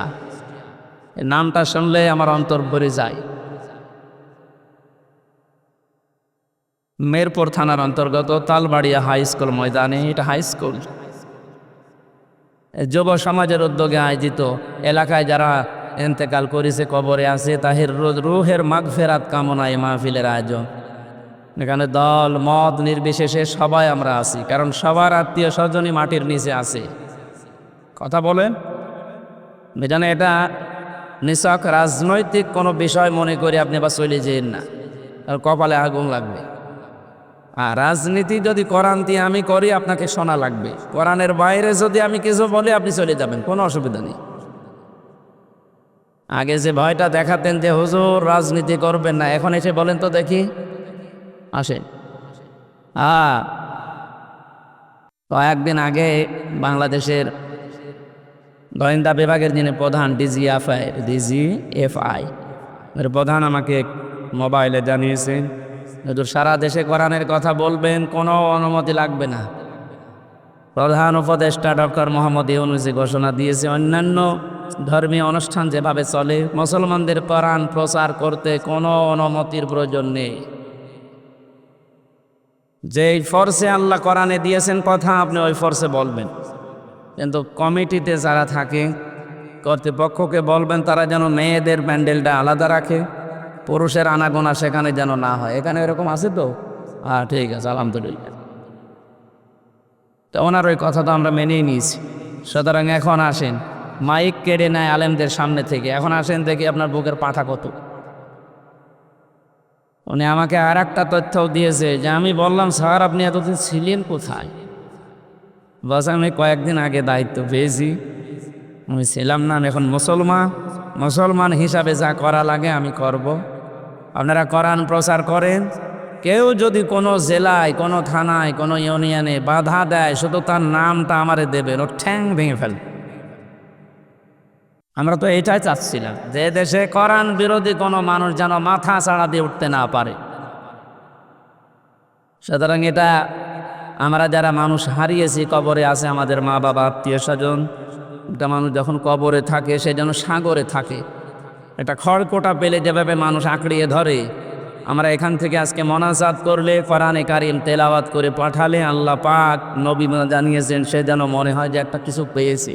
এই নামটা শুনলে আমার অন্তর ভরে যায়। মেরপুর থানার অন্তর্গত তালবাড়িয়া হাই স্কুল ময়দানে, এটা হাই স্কুল, যুব সমাজের উদ্যোগে আয়োজিত, এলাকায় যারা ইন্তেকাল করেছে, কবরে আছে, তাহের রুহের মাগফিরাত কামনায় মাহফিলের আয়োজন। এখানে দল মত নির্বিশেষে সবাই আমরা আছি, কারণ সবার আত্মীয় স্বজনই মাটির নিচে আছে। কথা বলেন, জানে এটা নিছক রাজনৈতিক কোনো বিষয় মনে করে আপনি বা চলে যেন না, আর কপালে আগুন লাগবে। আর রাজনীতি যদি কোরআন দিয়ে আমি করি, আপনাকে শোনা লাগবে। কোরআনের বাইরে যদি আমি কিছু বলি, আপনি চলে যাবেন, কোনো অসুবিধা নেই। আগে যে ভয়টা দেখাতেন যে হুজুর রাজনীতি করবেন না, এখন এসে বলেন তো দেখি, আসেন। কয়েকদিন আগে বাংলাদেশের গোয়েন্দা বিভাগের যিনি প্রধান ডিজিএফআই এর প্রধান আমাকে মোবাইলে জানিয়েছেন, হুজুর সারা দেশে কোরআনের কথা বলবেন, কোনো অনুমতি লাগবে না। প্রধান উপদেষ্টা ডক্টর মোহাম্মদ ইউনূসী ঘোষণা দিয়েছে, অন্যান্য ধর্মীয় অনুষ্ঠান যেভাবে চলে, মুসলমানদের কোরআন প্রচার করতে কোনো অনুমতির প্রয়োজন নেই। যেই ফোর্সে আল্লাহ কোরআনে দিয়েছেন কথা, আপনি ওই ফোর্সে বলবেন। কিন্তু কমিটিতে যারা থাকে, কর্তৃপক্ষকে বলবেন তারা যেন মেয়েদের প্যান্ডেলটা আলাদা রাখে, পুরুষের আনাগোনা সেখানে যেন না হয়। এখানে এরকম আছে তো? ঠিক আছে, আলহামদুলিল্লাহ। তো ওনার ওই কথা তো আমরা মেনেই নিয়েছি। সুতরাং এখন আসেন, মাইক কেড়ে নেয় আলেমদের সামনে থেকে, এখন আসেন দেখি আপনার বুকের পাঠা কত। উনি আমাকে আর একটা তথ্যও দিয়েছে যে আমি বললাম, স্যার আপনি এতদিন ছিলেন কোথায়? বস আমি কয়েকদিন আগে দায়িত্ব পেয়েছি, আমি ছিলাম না, আমি এখন মুসলমান হিসাবে যা করা লাগে আমি করব। আপনারা কোরআন প্রচার করেন, কেউ যদি কোনো জেলায়, কোনো থানায়, কোনো ইউনিয়নে বাধা দেয়, শুধু তার নামটা আমারে দেবেন, ও ঠ্যাং ভেঙে ফেল। আমরা তো এটাই চাচ্ছিলাম, যে দেশে কোরআন বিরোধী কোনো মানুষ যেন মাথা ছাড়া দিয়ে উঠতে না পারে। সুতরাং এটা আমরা যারা মানুষ হারিয়েছি, কবরে আছে আমাদের মা বাবা, আত্মীয় স্বজন, একটা মানুষ যখন কবরে থাকে সে যেন সাগরে থাকে। এটা খড়কোটা পেলে যেভাবে মানুষ আঁকড়িয়ে ধরে, আমরা এখান থেকে আজকে মোনাজাত করলে, কোরআনে কারিম তেলাওয়াত করে পাঠালে, আল্লাহ পাক নবী জানিয়েছেন, সে যেন মনে হয় যে একটা কিছু পেয়েছে।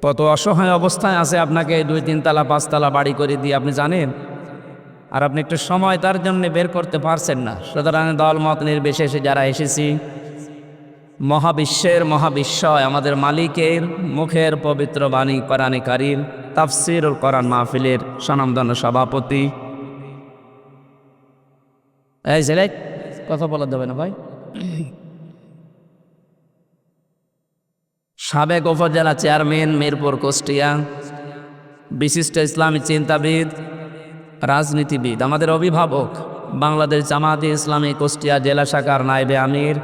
কত অসহায় অবস্থায় আছে, আপনাকে 2-3 তালা 5 তালা বাড়ি করে দিয়ে আপনি জানেন, আর আপনি একটু সময় তার জন্য বের করতে পারছেন না। সুতরাং দলমত নির্বিশেষে যারা এসেছি, মহাবিশ্বয় আমাদের মালিকের মুখের পবিত্র বাণী কোরআনে কারিম তাফসীরুল কোরআন মাহফিলের স্বনামধন্য সভাপতি, এই ছেলে কথা বলা যাবে না ভাই, সাবেক উপজেলা চেয়ারম্যান মিরপুর কুষ্টিয়া, বিশিষ্ট ইসলামী চিন্তাবিদ, রাজনীতিবিদ, আমাদের অভিভাবক, বাংলাদেশ জামায়াতে ইসলামী কুষ্টিয়া জেলা শাখার নায়েবে আমির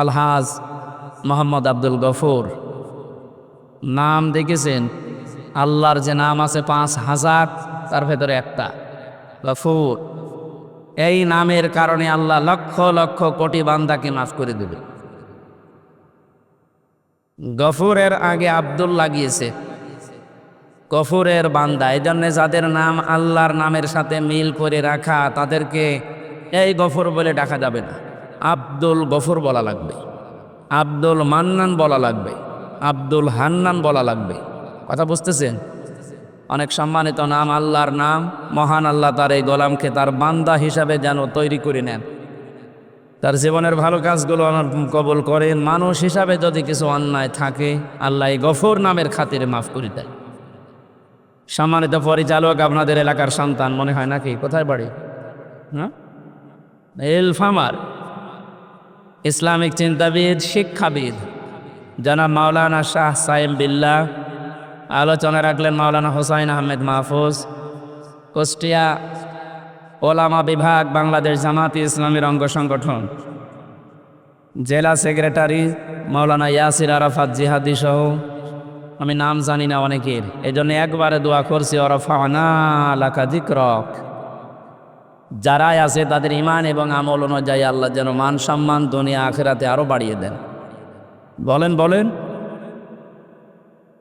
আলহাজ মোহাম্মদ আব্দুল গফুর। নাম দেখেছেন, আল্লাহর যে নাম আছে 5,000, তার ভেতরে একটা গফুর। এই নামের কারণে আল্লাহ লক্ষ লক্ষ কোটি বান্দাকে মাফ করে দেবে। গফুরের আগে আব্দুল লাগিয়েছে, গফুরের বান্দা। এই জন্যে যাদের নাম আল্লাহর নামের সাথে মিল করে রাখা, তাদেরকে এই গফুর বলে ডাকা যাবে না, আব্দুল গফুর বলা লাগবে, আব্দুল মান্নান বলা লাগবে, আব্দুল হান্নান বলা লাগবে। কথা বুঝতেছেন? অনেক সম্মানিত নাম, আল্লাহর নাম। মহান আল্লাহ তার এই গোলামকে তার বান্দা হিসাবে যেন তৈরি করে নেন, তার জীবনের ভালো কাজগুলো কবুল করেন। মানুষ হিসাবে যদি কিছু অন্যায় থাকে, আল্লাহ এই গফুর নামের খাতিরে মাফ করে দেয়। সম্মানিত পরিচালক, আপনাদের এলাকার সন্তান মনে হয় নাকি? কোথায় বাড়ি? হ্যাঁ, এলফামার। ইসলামিক চিন্তাবিদ, শিক্ষাবিদ জনাব মাওলানা শাহ সাইম বিল্লাহ। আলোচনা রাখলেন মাওলানা হোসাইন আহমেদ মাহফুজ। কুষ্টিয়া ওলামা বিভাগ, বাংলাদেশ জামাতি ইসলামীর অঙ্গ সংগঠন, জেলা সেক্রেটারি মাওলানা ইয়াসির আরাফাত জিহাদি সহ আমি নাম জানি না অনেকের, এই জন্য একবারে দোয়া করছি, ওয়ারাফা'না লাকা যিকরাক। যারাই আছে তাদের ইমান এবং আমল অনুযায়ী আল্লাহ যেন মান সম্মান দুনিয়া আখিরাতে আরো বাড়িয়ে দেন। বলেন বলেন,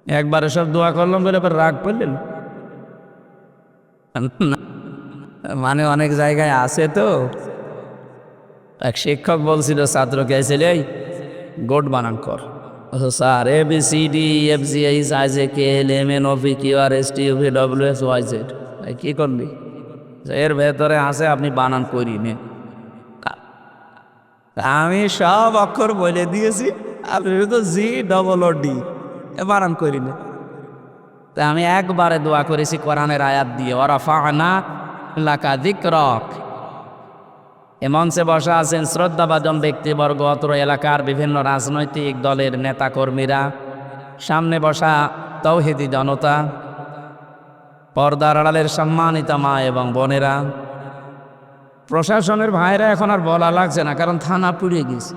একবারে সব দোয়া করলাম বলে এবার রাগ করলেন? মানে অনেক জায়গায় আছে তো। এক শিক্ষক বলছিল ছাত্রকে, এসেলে এই গোট বানান কর। স্যার ABCDFGHIJKLMNOPQRSTUVWXYZ, কি করলি? এর ভেতরে আছে, আপনি বানান করি নে। আমি সব অক্ষর বলে দিয়েছি, আপনি তো GOOD বানান করি নে। তা আমি একবারে দোয়া করেছি কোরআনের আয়াত দিয়ে, ওয়ারাফা'না লাকা যিকরাক। এ মঞ্চে বসা আছেন শ্রদ্ধাভাজন ব্যক্তিবর্গ, অত্র এলাকার বিভিন্ন রাজনৈতিক দলের নেতাকর্মীরা, সামনে বসা তৌহিদি জনতা, পর্দার আড়ালের সম্মানিত মা এবং বোনেরা, প্রশাসনের ভাইরা। এখন আর বলা লাগছে না, কারণ থানা পুড়িয়ে গেছে।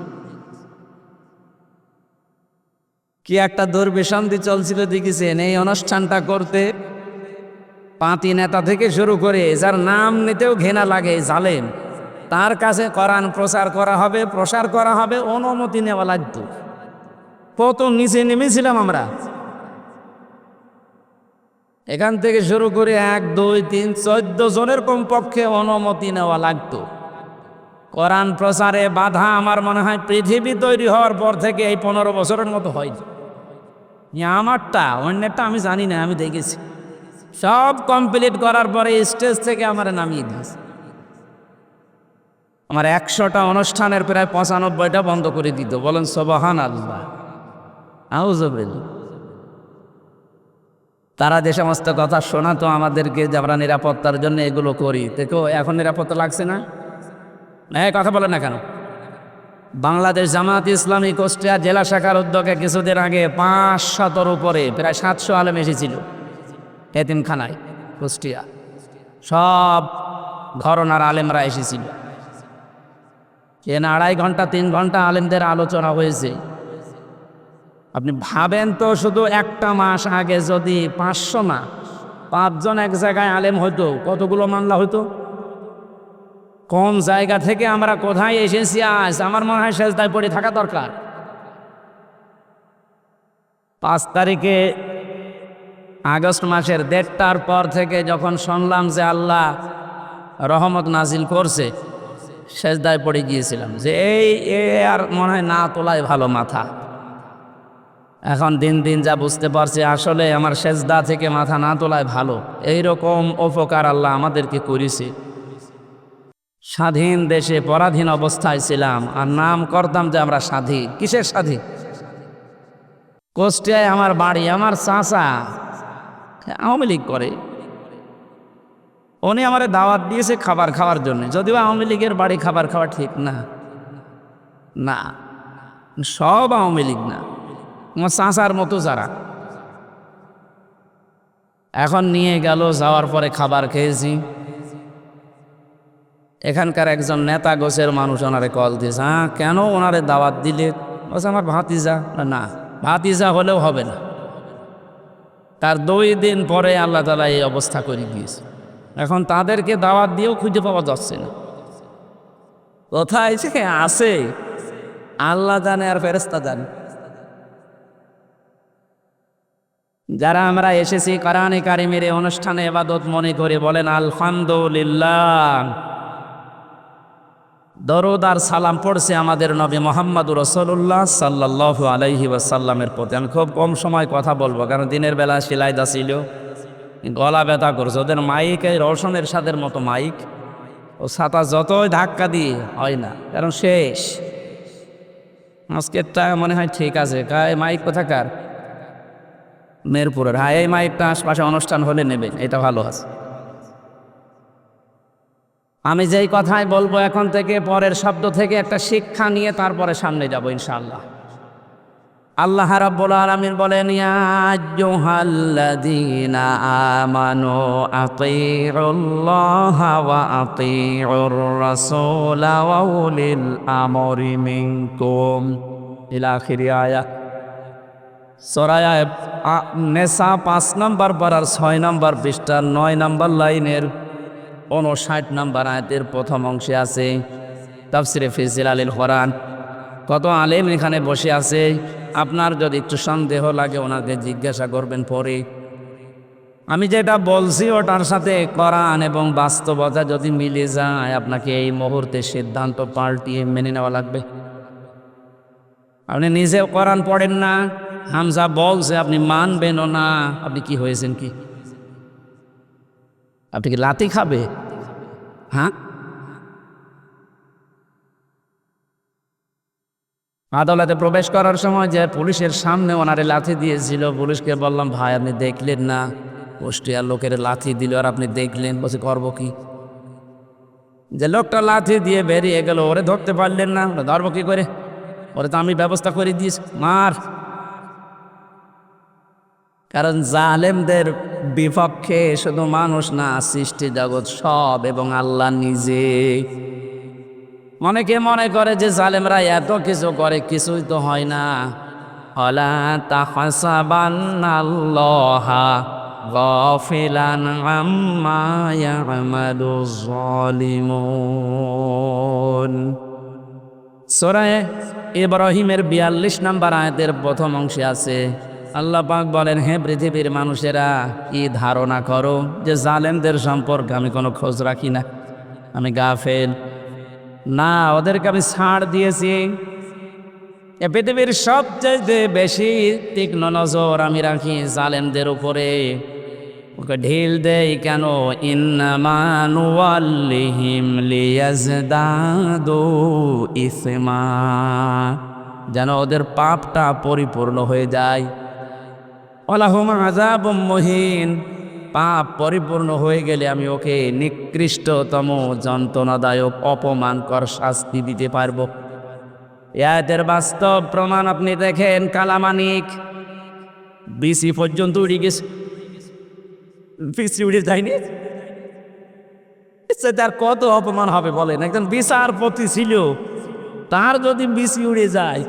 কি একটা দুর্বিসন্ধি চলছিল দেখেছেন? এই অনুষ্ঠানটা করতে পাতি নেতা থেকে শুরু করে যার নাম নিতেও ঘৃণা লাগে, জালেম, তার কাছে কোরআন প্রচার করা হবে, অনুমতি নেওয়া লাগতো। প্রথম নিচে নেমেছিলাম আমরা, এখান থেকে শুরু করে 1, 2, 3, 14 জনের কমপক্ষে অনুমতি নেওয়া লাগতো। কোরআন প্রচারে বাধা আমার মনে হয় পৃথিবী তৈরি হওয়ার পর থেকে এই 15 বছরের মতো হয়। আমারটা, অন্যটা আমি জানি না, আমি দেখেছি। সব কমপ্লিট করার পরে স্টেজ থেকে আমার নামিয়ে দিয়েছে। আমার 100টা অনুষ্ঠানের প্রায় 95টা বন্ধ করে দিত। বলেন সুবহানাল্লাহ, আউযুবিল্লাহ। তারা যে সমস্ত কথা শোনাতো আমাদেরকে যে আমরা নিরাপত্তার জন্য এগুলো করি, দেখো এখন নিরাপত্তা লাগছে না? হ্যাঁ, কথা বলেন না কেন? বাংলাদেশ জামাত ইসলামী কুষ্টিয়া জেলা শাখার উদ্যোগে কিছুদিন আগে 500-র উপরে প্রায় 700 আলেম এসেছিল এতিমখানায় কুষ্টিয়া। সব ঘরনার আলেমরা এসেছিল। 2.5 ঘন্টা 3 ঘন্টা আলেমদের আলোচনা হয়েছে। আপনি ভাবেন তো, শুধু একটা মাস আগে যদি 500 না 5 জন এক জায়গায় আলেম হইতো, কতগুলো মামলা হইতো? কোন জায়গা থেকে আমরা কোথায় এসেছি আজ? আমার মনে হয় সেজদায় পড়ে থাকা দরকার। 5 তারিখে আগস্ট মাসের 1:30টার পর থেকে যখন শুনলাম যে আল্লাহ রহমত নাজিল করছে, সেজদায় পড়ে গিয়েছিলাম যে আর মনে হয় না তোলাই ভালো মাথা। এখন দিন দিন যা বুঝতে পারছি, আসলে আমার সেজদা থেকে মাথা না তোলায় ভালো। এইরকম উপকার আল্লাহ আমাদেরকে করেছে। স্বাধীন দেশে পরাধীন অবস্থায় ছিলাম আর নাম করতাম যে আমরা স্বাধীন। কিসের স্বাধীন? কুষ্টিয়ায় আমার বাড়ি, আমার চাচা আওয়ামী লীগ করে, উনি আমারে দাওয়াত দিয়েছে খাবার খাওয়ার জন্য। যদিও আওয়ামী লীগের বাড়ি খাবার খাওয়া ঠিক না, না সব আওয়ামী লীগ না, আমার চাচার মতো যারা। এখন নিয়ে গেল, যাওয়ার পরে খাবার খেয়েছি। এখানকার একজন নেতা গোছের মানুষ ওনারে কল দিয়েছে। হ্যাঁ, কেন ওনারে দাওয়াত দিলে? বলছে আমার ভাতিজা। না, ভাতিজা হলেও হবে না, তার 2 দিন পরে আল্লাহ তাআলা এই অবস্থা করে দিয়েছে। এখন তাদেরকে দাওয়াত দিয়েও খুঁজে পাওয়া যাচ্ছে না। কোথায় যে আছে আল্লাহ জানে আর ফেরেশতা জানে। যারা আমরা এসেছি কোরআনে কারিমের এই অনুষ্ঠানে ইবাদত মনে করে বলেন আলহামদুলিল্লাহ। দরুদ আর সালাম পড়ছে আমাদের নবী মুহাম্মদুর রাসূলুল্লাহ সাল্লাল্লাহু আলাইহি ওয়াসাল্লামের প্রতি। আমি খুব কম সময় কথা বলবো, কারণ দিনের বেলা সিলাইদা ছিল, গলা ব্যথা করছে। ওদের মাইক এই রওশনের সাদের মতো মাইক, ও ছাতা যতই ধাক্কা দিয়ে হয় না, কারণ শেষ। আজকেরটা মনে হয় ঠিক আছে। কায় মাইক কোথাকার? মেরপুরের। হ্যাঁ, এই মাইকটা আশপাশে অনুষ্ঠান হলে নেবেন, এটা ভালো আছে। আমি যেই কথাই বলবো এখন থেকে পরের শব্দ থেকে একটা শিক্ষা নিয়ে তারপরে সামনে যাব ইনশাআল্লাহ। আল্লাহ রাব্বুল আলামিন বলেন, ইয়া আইয়ুহাল্লাযীনা আমানু আতিউল্লাহা ওয়া আতিউর রাসূলা ওয়া উলিল আমরি মিনকুম ইলা আখির আয়াত। সূরা নেসা 5 নম্বর পারার 6 নম্বর পৃষ্ঠার 9 নম্বর লাইনের 59 নম্বর আয়াতের প্রথম অংশে আছে তাফসিরে ফি জিলালিল কোরআন। কত আলেম এখানে বসে আছে, আপনার যদি একটু সন্দেহ লাগে ওনাকে জিজ্ঞাসা করবেন পরে। আমি যেটা বলছি ওটার সাথে কোরআন এবং বাস্তবতা যদি মিলে যায়, আপনাকে এই মুহূর্তে সিদ্ধান্ত পাল্টিয়ে মেনে নেওয়া লাগবে। আপনি নিজেও কোরআন পড়েন না, হামজা বলছে আপনি মানবেনও না। আপনি কি হয়েছেন? কি আপনি কি লাথি খাবে? হ্যাঁ, আদালতে প্রবেশ করার সময় যে পুলিশের সামনে ওনারে লাথি দিয়েছিল, পুলিশকে বললাম ভাই আপনি দেখলেন না কুষ্টিয়ার লোকের লাথি দিল আর আপনি দেখলেন? বলছে করবো কি? যে লোকটা লাথি দিয়ে বেরিয়ে গেল ওরে ধরতে পারলেন না, ধরবো কি করে? ওরে তো আমি ব্যবস্থা করে দিয়েছি, মার। কারণ জালেমদের বিপক্ষে শুধু মানুষ না, সৃষ্টি জগৎ সব এবং আল্লাহ নিজে। অনেকে মনে করে যে জালেমরা এত কিছু করে, কিছুই তো হয় না। ওয়ালা তাহসাবান্নাল্লাহা গাফিলান আম্মা ইয়ামালুয যালিমুন। সূরা ইব্রাহিমের 42 নম্বর আয়াতের প্রথম অংশে আছে আল্লাহ পাক বলেন, হে পৃথিবীর মানুষেরা, কি ধারণা করো যে জালেমদের সম্পর্কে আমি কোনো খোঁজ রাখি না, আমি গাফেল? না, ওদেরকে আমি ছাড় দিয়েছি। এ পৃথিবীর সবচেয়ে বেশি তীক্ষ্ণ নজর আমি রাখি জালেমদের উপরে। ওকে ঢিল দেই কেন? ইন্নামা নুওয়াল্লিহিম লিয়াজদাদু ইসমা, যেন ওদের পাপটা পরিপূর্ণ হয়ে যায়। ওয়ালাহুম আযাবুম মুহিন, পাপ পরিপূর্ণ হয়ে গেলে আমি ওকে নিকৃষ্টতম যন্ত্রণাদায়ক অপমানকর শাস্তি দিতে পারবো। এদের বাস্তব প্রমাণ আপনি দেখেন, কালামানিক বিসি পর্যন্ত উড়ে গেছে। বিসি উড়ে যায়নি, তার কত অপমান হবে বলেন? একজন বিচারপতি ছিল, তার যদি বিসি উড়ে যায়।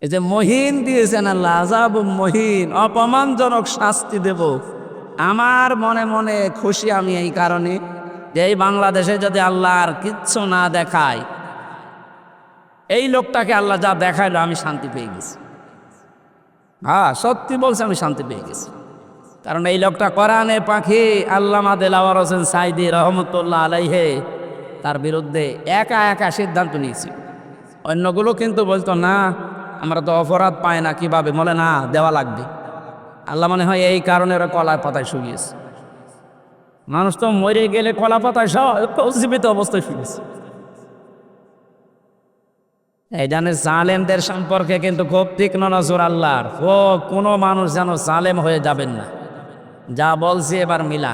এই যে মহিন দিয়েছেন আল্লাহ, আযাব মহিন, অপমানজনক শাস্তি দেব। আমার মনে মনে খুশি আমি এই কারণে যে এই বাংলাদেশে যদি আল্লাহ আর কিচ্ছু না দেখায়, এই লোকটাকে আল্লাহ যা দেখাইলো আমি শান্তি পেয়ে গেছি। হ্যাঁ, সত্যি বলছে, আমি শান্তি পেয়ে গেছি। কারণ এই লোকটা কোরআনে পাখি আল্লামা দেলাওয়ার হোসেন সাইদি রহমতুল্লাহ আলাইহে তার বিরুদ্ধে একা একা সিদ্ধান্ত নিয়েছি। অন্যগুলো কিন্তু বলতো না, আমরা তো অপরাধ পাই না, কিভাবে? বলে না, দেওয়া লাগবে। আল্লাহ মনে হয় এই কারণে ওরা কলা পাতায় শুয়েছে। মানুষ তো মরে গেলে কলা পাতায় জীবিত অবস্থায় শুয়েছে। এই জানে জালেমদের সম্পর্কে কিন্তু খুব তীক্ষ্ণ নজর আল্লাহর। ও কোনো মানুষ যেন জালেম হয়ে যাবেন না। যা বলছি এবার মিলা।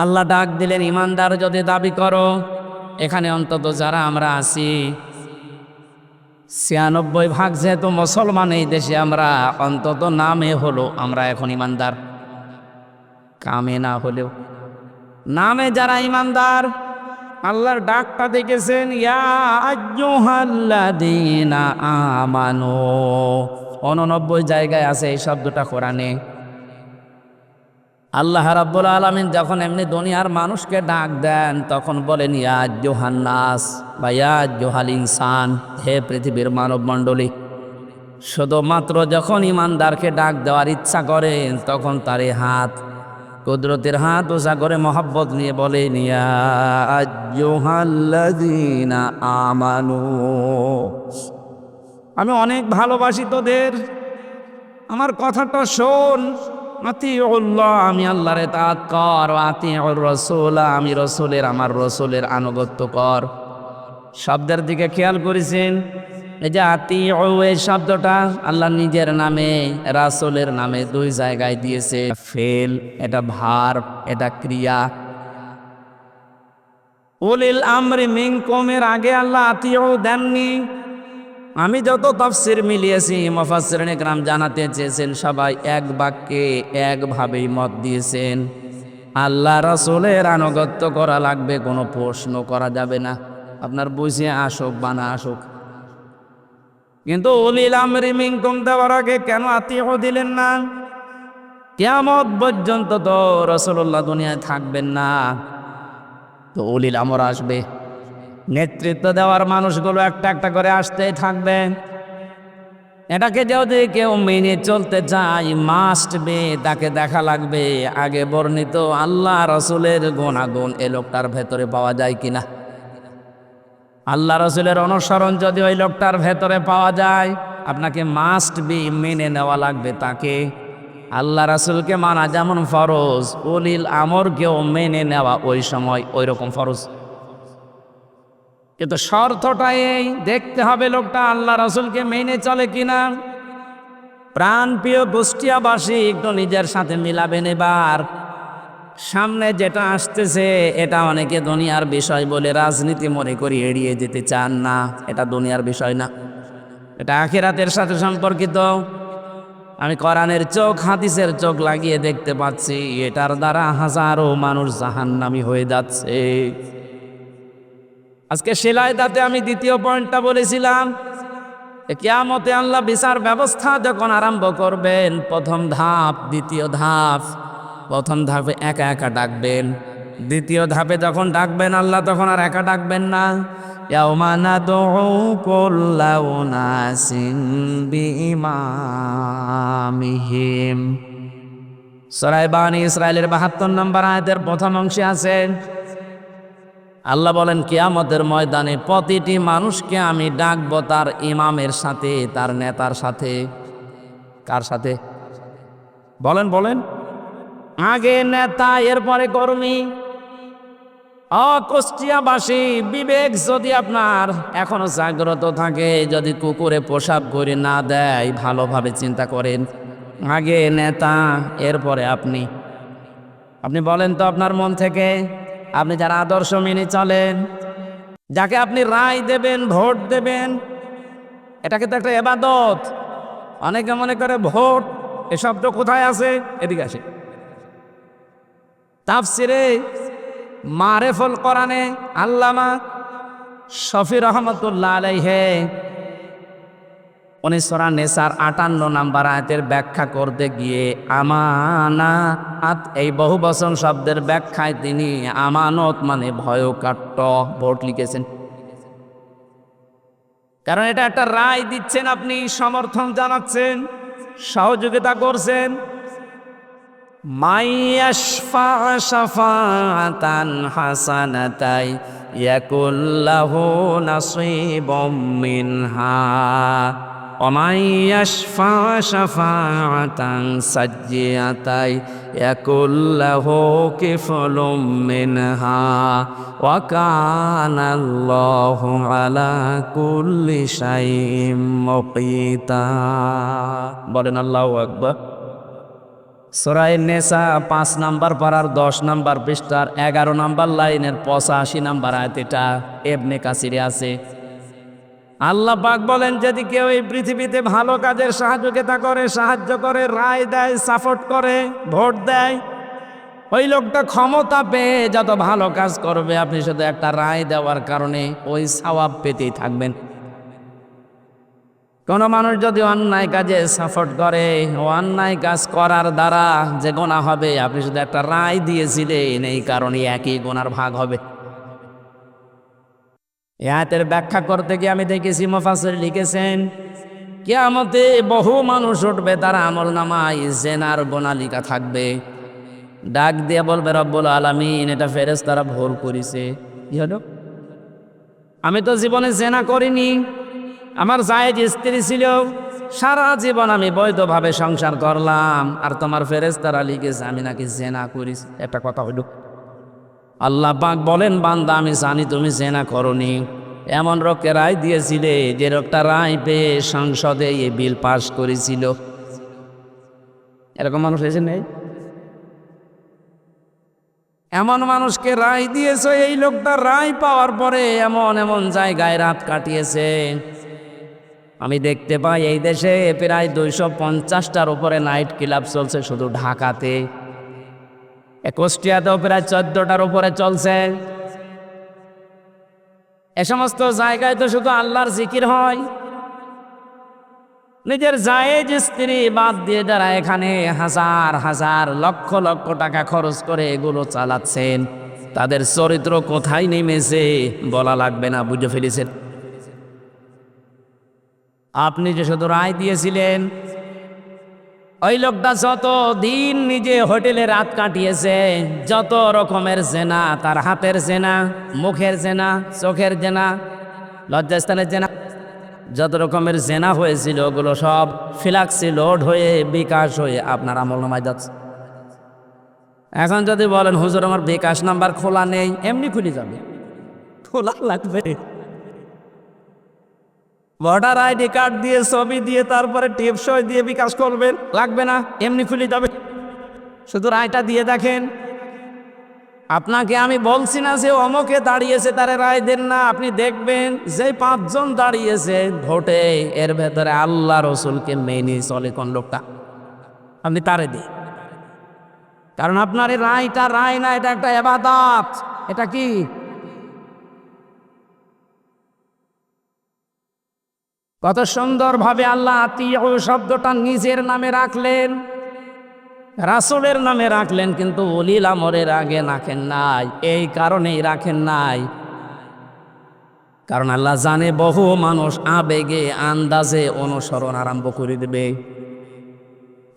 আল্লাহ ডাক দিলেন, ইমানদার যদি দাবি করো, এখানে অন্তত যারা আমরা আছি ৯৬% যেহেতু মুসলমান এই দেশে, আমরা অন্তত নামে হলো আমরা এখন ইমানদার, কামে না হলেও নামে যারা ইমানদার, আল্লাহর ডাকটা দেখেছেন, ইয়া আইয়ুহাল্লাযীনা আমানু 89 জায়গায় আছে এই শব্দটা কোরআনে। আল্লাহ রাব্বুল আলামিন যখন এমনি দুনিয়ার মানুষকে ডাক দেন তখন বলেন ইয়া আইয়ুহান নাস বা ইয়া আইয়ুহাল ইনসান, হে পৃথিবীর মানব মণ্ডলী। শুধুমাত্র যখন ইমানদারকে ডাক দেওয়ার ইচ্ছা করেন তখন তার এই হাত, কুদরতের হাত উঁচা করে মহব্বত নিয়ে বলেন ইয়া আইয়ুহাল্লাযীনা আমানু, আমি অনেক ভালোবাসি তোদের, আমার কথাটা শোন। আতিউল্লাহ, আমি আল্লাহর ইতাআত কর। আতিউর রাসূল, আমি রাসূলের, আমার রাসূলের আনুগত্য কর। শব্দের দিকে খেয়াল করেছেন? এই যে আতিউ, এই শব্দটা আল্লাহ নিজের নামে রাসূলের নামে 2 জায়গায় দিয়েছে। ফেল, এটা ভার্ব, এটা ক্রিয়া। উলিল আমরি মিনকুমের আগে আল্লাহ আতিউ দেননি। আমি যত তাফসীর মিলিয়েছি মুফাসসিরিনে কেরাম জানাতে চেয়েছেন, সবাই এক বাক্যে একভাবেই মত দিয়েছেন আল্লাহ রাসূলের আনুগত্য করা লাগবে, কোনো প্রশ্ন করা যাবে না, আপনার বুঝে আসুক বা না আসুক। কিন্তু উলিল আমরি মিনকুম দেওয়ার আগে কেন আতিউ দিলেন না? কিয়ামত পর্যন্ত তো রাসূলুল্লাহ দুনিয়ায় থাকবেন না, তো উলিল আমর আসবে। নেতৃত্ব দেওয়ার মানুষগুলো একটা একটা করে আসতেই থাকবে। এটাকে যদি কেউ মেনে চলতে চায়, মাস্ট বে, তাকে দেখা লাগবে আগে বর্ণিত আল্লাহ রাসূলের গুণাগুণ এ লোকটার ভেতরে পাওয়া যায় কিনা। আল্লাহ রাসূলের অনুসরণ যদি ওই লোকটার ভেতরে পাওয়া যায়, আপনাকে মাস্ট বি মেনে নেওয়া লাগবে তাকে। আল্লাহ রাসূলকে মানা যেমন ফরজ, উলিল আমরকেও মেনে নেওয়া ওই সময় ওই রকম ফরজ। কিন্তু শর্তটা এই, দেখতে হবে লোকটা আল্লাহ রাসূলকে মেনে চলে কিনা। প্রাণ প্রিয় কুষ্টিয়াবাসী, একটু নিজের সাথে মিলাবেন এবার। সামনে যেটা আসতেছে এটা অনেকে দুনিয়ার বিষয় বলে রাজনীতি মনে করি এড়িয়ে যেতে চান না। এটা দুনিয়ার বিষয় না, এটা আখিরাতের সাথে সম্পর্কিত। আমি কোরআনের চোখ, হাদিসের চোখ লাগিয়ে দেখতে পাচ্ছি এটার দ্বারা হাজারো মানুষ জাহান্নামী হয়ে যাচ্ছে। আজকে শিলাইদাতে আমি দ্বিতীয় পয়েন্টটা বলেছিলাম, কিয়ামতে আল্লাহ বিচার ব্যবস্থা যখন আরম্ভ করবেন, প্রথম ধাপ, দ্বিতীয় ধাপ। প্রথম ধাপে একা একা ডাকবেন, দ্বিতীয় ধাপে যখন ডাকবেন আল্লাহ তখন আর একা ডাকবেন না। ইয়াউমা নাদউ কুল্লা উনাসিন বিইমামিহিম, সূরা বানী ইসরাঈলের 72 নম্বর আয়াতের প্রথম অংশে আছে আল্লাহ বলেন কিয়ামতের ময়দানে প্রতিটি মানুষকে আমি ডাকবো তার ইমামের সাথে, তার নেতার সাথে। কার সাথে বলেন বলেন? আগে নেতা, এরপরে কর্মী। কুষ্টিয়াবাসী, বিবেক যদি আপনার এখনো জাগ্রত থাকে, যদি কুকুরে প্রসাব করে না দেয়, ভালোভাবে চিন্তা করেন। আগে নেতা, এরপরে আপনি। আপনি বলেন তো আপনার মন থেকে, আপনি যার আদর্শ মেনে চলেন, যাকে আপনি রায় দেবেন, ভোট দেবেন, এটাকে তো একটা ইবাদত। অনেকে মনে করে ভোট এ শব্দ কোথায় আছে, এদিকে আসে। তাফসিরে মারেফুল কোরআনে আল্লামা শফি রহমতুল্লাহ আলাইহি উনি সূরা নিসার 58 নম্বর আয়াতের ব্যাখ্যা করতে গিয়ে আমানাত, এই বহুবচন শব্দের ব্যাখ্যায় তিনি আমানত মানে ভয়কাট্য ভোট লিখেছেন। কারণ এটা একটা রায় দিচ্ছেন, আপনি সমর্থন জানাচ্ছেন, সহযোগিতা করছেন। মাইয়াশফা শাফাআতান হাসানাতাই ইয়াকুল্লাহু নাসীবুম মিনহা ওয়া মাইয়াশফা শাফাআতান সাজ্জিয়াতাই ইয়াকুল্লাহু কিফলুম মিনহা ওয়া কানাল্লাহু আলা কুল্লি শাইইন মুকীতা। বলেন আল্লাহু আকবার। সূরা নিসা 5 নম্বর পারার 10 নম্বর পৃষ্ঠার 11 নম্বর লাইনের 85 নম্বর আয়াত, এটা ইবনে কাসিরে আছে। আল্লাহ পাক বলেন, যদি কেউ এই পৃথিবীতে ভালো কাজের সহযোগিতা করে, সাহায্য করে, রায় দেয়, সাপোর্ট করে, ভোট দেয়, ওই লোকটা ক্ষমতা পেয়ে যত ভালো কাজ করবে, আপনি শুধু একটা রায় দেওয়ার কারণে ওই সওয়াব পেতেই থাকবেন। কোনো মানুষ যদি অন্যায় কাজে সাপোর্ট করে, অন্যায় কাজ করার দ্বারা যে গোনা হবে, আপনি শুধু একটা রায় দিয়েছিলেন, এই কারণে একই গোনার ভাগ হবে। এই আয়াতের ব্যাখ্যা করতে গিয়ে আমি দেখেছি মুফাসসির লিখেছেন, কিয়ামতে বহু মানুষ উঠবে, তারা আমলনামায় জিনার গোনা লেখা থাকবে। ডাক দিয়ে বলবে, রব্বুল আলামিন, এটা ফেরেশতারা ভুল করেছে। কি হলো? আমি তো জীবনে জিনা করিনি, আমার জায়েজ স্ত্রী ছিল, সারা জীবন আমি বৈধভাবে সংসার করলাম, আর তোমার ফেরেশতারা লিখেছে আমি নাকি জিনা করেছি। একটা কথা হইল। আল্লাহ পাক বলেন, বান্দা, আমি জানি তুমি জিনা করনি। এমন লোককে রায় দিয়েছিলে যে লোকটা রায় পেয়ে সংসদে এই বিল পাস করেছিল। এরকম মানুষ এসে নেই? এমন মানুষকে রায় দিয়েছে, এই লোকটা রায় পাওয়ার পরে এমন এমন জায়গায় রাত কাটিয়েছে। আমি দেখতে পাই এই দেশে প্রায় 250টার উপরে নাইট ক্লাব চলছে শুধু ঢাকাতে। কুষ্টিয়াতেও প্রায় 14টার উপরে চলছে। এ সমস্ত জায়গায় তো শুধু আল্লাহর জিকির হয়। নিজের জায়েজ স্ত্রী বাদ দিয়ে যারা এখানে হাজার হাজার লক্ষ লক্ষ টাকা খরচ করে এগুলো চালাচ্ছেন, তাদের চরিত্র কোথায় নেমেছে বলা লাগবে না, বুঝে ফেলেছেন। আপনি যে শুধু রায় দিয়েছিলেন, ওই লোকটা যত দিন নিজে হোটেলে রাত কাটিয়েছে, যত রকমের জেনা, তার হাতের জেনা, মুখের জেনা, চোখের জেনা, লজ্জাস্থানের জেনা, যত রকমের জেনা হয়েছিল ওগুলো সব ফিলাক্সি লোড হয়ে বিকাশ হয়ে আপনার আমলনামায় যাচ্ছে। এখন যদি বলেন, হুজুর আমার বিকাশ নাম্বার খোলা নেই, এমনি খুলে যাবে। খোলা লাগবে? ভোটার আইডি কার্ড দিয়ে, ছবি দিয়ে, তারপরে টিপসই দিয়ে বিকাশ করবেন? লাগবে না, এমনি খুলে যাবে। শুধু রায়টা দিয়ে দেখেন। আপনাকে আমি বলছি না যে অমকে দাঁড়িয়েছে তারে রায় দেন না, আপনি দেখবেন যে 5 জন দাঁড়িয়েছে ভোটে, এর ভেতরে আল্লাহ রসুলকে মেনে চলে কোন লোকটা, আপনি তারে দিন। কারণ আপনার এই রায়টা রায় না, এটা একটা ইবাদত। এটা কি? কত সুন্দরভাবে আল্লাহ আতিউ শব্দটা নিজের নামে রাখলেন, রাসূলের নামে রাখলেন, কিন্তু উলিল আমরের আগে রাখেন নাই। এই কারণেই রাখেন নাই, কারণ আল্লাহ জানে বহু মানুষ আবেগে আন্দাজে অনুসরণ আরম্ভ করে দেবে।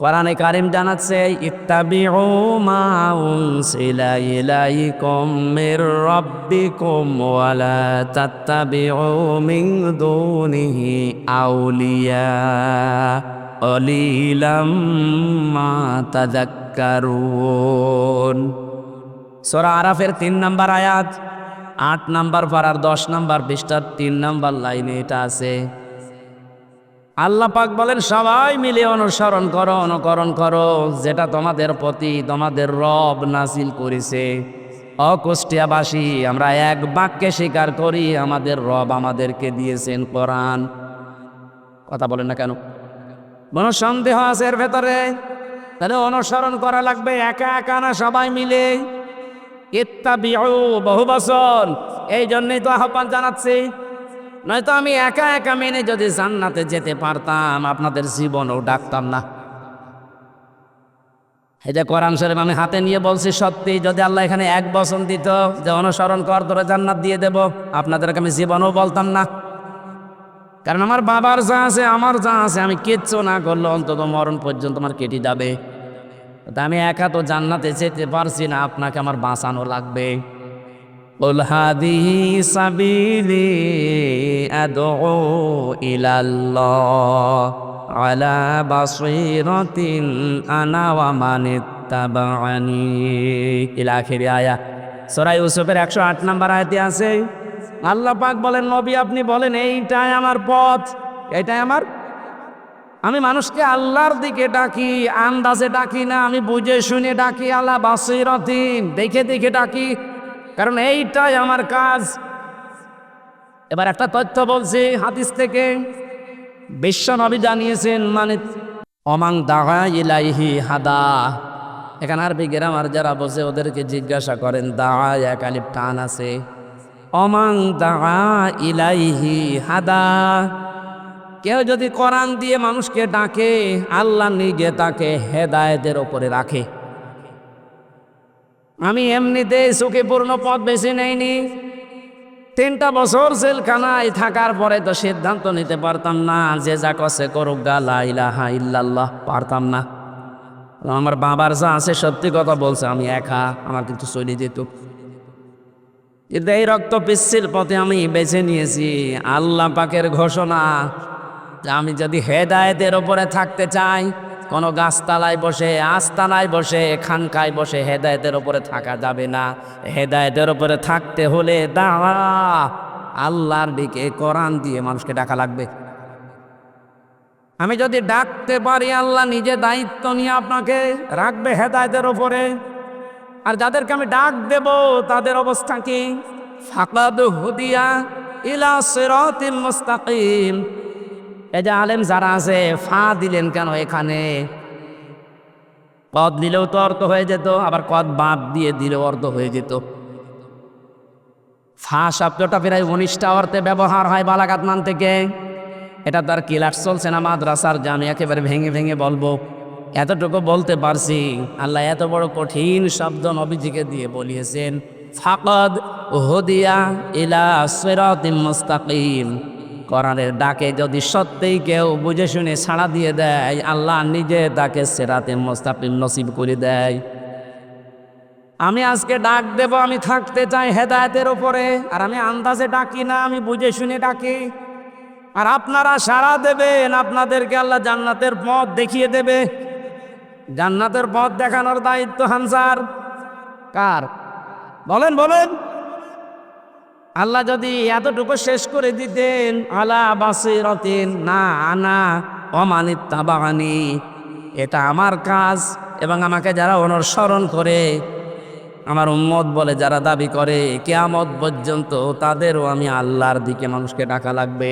কোরআনে কারিম জানাচ্ছে, ইত্তাবিউ মা উনসিলা ইলাইকুম মির রাব্বিকুম ওয়া লা তাত্তাবিউ মিন দুনিহি আউলিয়া কলিলাম মা তাযাক্কারুন। সূরা আরাফের 3 নম্বর আয়াত, 8 নম্বর পারার 10 নম্বর পৃষ্ঠার 3 নম্বর লাইনে এটা আছে। আল্লাহ পাক বলেন, সবাই মিলে অনুসরণ করো, অনুকরণ করো যেটা তোমাদের প্রতি তোমাদের রব নাজিল করেছে। কুষ্টিয়াবাসী আমরা এক বাক্যে স্বীকার করি, আমাদের রব আমাদেরকে দিয়েছেন কোরআন। কথা বলেন না কেন? কোনো সন্দেহ আছে এর ভেতরে? তাহলে অনুসরণ করা লাগবে একা একা না, সবাই মিলে। ইত্তাবিউ বহু বচন, এই জন্যই তো আহ্বান জানাচ্ছি। নয়তো আমি একা একা মেনে যদি জান্নাতে যেতে পারতাম, আপনাদের জীবনও ডাকতাম না। এই যে কোরআন শরীফ আমি হাতে নিয়ে বলছি, সত্যি যদি আল্লাহ এখানে 1 বচন দিত যে অনুসরণ কর, তোরে জান্নাত দিয়ে দেব, আপনাদেরকে আমি জীবনও বলতাম না। কারণ আমার বাবার যা আছে, আমার যা আছে, আমি কিচ্ছু না করলে অন্তত মরণ পর্যন্ত আমার কেটে যাবে। তা আমি একা তো জান্নাতে যেতে পারছি না, আপনাকে আমার বাঁচানো লাগবে। কুল হাদিহি সাবিলি আদউ ইলাল্লাহ আলা বাসীরাতিন আনা ওয়া মানিত্তাবা'আনি ইলা আখির আয়া। সূরা ইউসুফের 108 নম্বর আয়াতে আছে, আল্লাহ পাক বলেন, নবী আপনি বলেন, এইটাই আমার পথ, এইটাই আমার। আমি মানুষকে আল্লাহর দিকে ডাকি, আন্দাজে ডাকি না, আমি বুঝে শুনে ডাকি, আলা বাসীরাতিন, দেখে দেখে ডাকি, কারণ এইটাই আমার কাজ। এবার একটা তথ্য বলছি হাদিস থেকে, বিশ্ব নবী জানিয়েছেন, মানে অমাং দাগা ইলাইহি হাদা। এখানে আরবি গ্রামার যারা বসে ওদেরকে জিজ্ঞাসা করেন, দাগা এক আলিফ টান আছে, অমাং দাগা ইলাইহি হাদা, কেউ যদি কোরআন দিয়ে মানুষকে ডাকে, আল্লাহ নিজে তাকে হেদায়েতের ওপরে রাখে। আমি এমনিতেই ঝুঁকিপূর্ণ পথ বেছে নেইনি। 3টা বছর জেলখানায় থাকার পরে তো সিদ্ধান্ত নিতে পারতাম না, যে যা করছে করুক গা, লা ইলাহা ইল্লাল্লাহ, পারতাম না। আমার বাবার যা আছে সত্যি কথা বলছে, আমি একা, আমার কিন্তু চলে যেত। কিন্তু এই রক্ত পিচ্ছিল পথে আমি বেছে নিয়েছি। আল্লাহ পাকের ঘোষণা যে আমি যদি হেদায়েতের ওপরে থাকতে চাই, কোনো গাছতলায় বসে, আস্তানায় বসে, খানকায় বসে হেদায়েতের ওপরে থাকা যাবে না। হেদায়েতের ওপরে থাকতে হলে দাওয়া আল্লাহর দিকে, কোরআন দিয়ে মানুষকে ডাকা লাগবে। আমি যদি ডাকতে পারি, আল্লাহ নিজে দায়িত্ব নিয়ে আপনাকে রাখবে হেদায়েতের ওপরে। আর যাদেরকে আমি ডাক দেব তাদের অবস্থা কি? ফাকাদ হুদিয়া ইলা সিরাতিল মুস্তাকিম। এই যে আলেম যারা আছে, ফা দিলেন কেন এখানে? কদ দিলেও তো অর্থ হয়ে যেত, আবার কদ বাদ দিয়ে দিলেও অর্থ হয়ে যেত। ফা শব্দটা প্রায় 19টা অর্থে ব্যবহার হয় বালাগাত মান থেকে। এটা তার ক্লাস চলছে না মাদ্রাসার, যে আমি একেবারে ভেঙে ভেঙে বলবো। এতটুকু বলতে পারছি, আল্লাহ এত বড় কঠিন শব্দ নবীজিকে দিয়ে বলিয়েছেন, ফাকাদ হুদিয়া ইলা সিরাতিল মুস্তাকিম। কোরআনের ডাকে যদি সত্যিই কেউ বুঝে শুনে ছাড়া দিয়ে দেয়, আল্লাহ নিজে তাকে সিরাতিল মুস্তাকিম নসিব করে দেয়। আমি আজকে ডাক দেব, আমি থাকতে চাই হেদায়েতের উপরে, আর আমি আন্দাজে ডাকি না, আমি বুঝে শুনে ডাকি। আর আপনারা সাড়া দেবেন, আপনাদেরকে আল্লাহ জান্নাতের পথ দেখিয়ে দেবে। জান্নাতের পথ দেখানোর দায়িত্ব হানসার কার? বলেন বলেন। আল্লাহ যদি এতটুকু শেষ করে দিতেন, আলা বাসিরাতিন, না আনা ওয়া মান ইত্তাবাআনি, এটা আমার কাজ, এবং আমাকে যারা অনুসরণ করে, আমার উম্মত বলে যারা দাবি করে, কিয়ামত পর্যন্ত তাদেরও আমি আল্লাহর দিকে মানুষকে ডাকা লাগবে।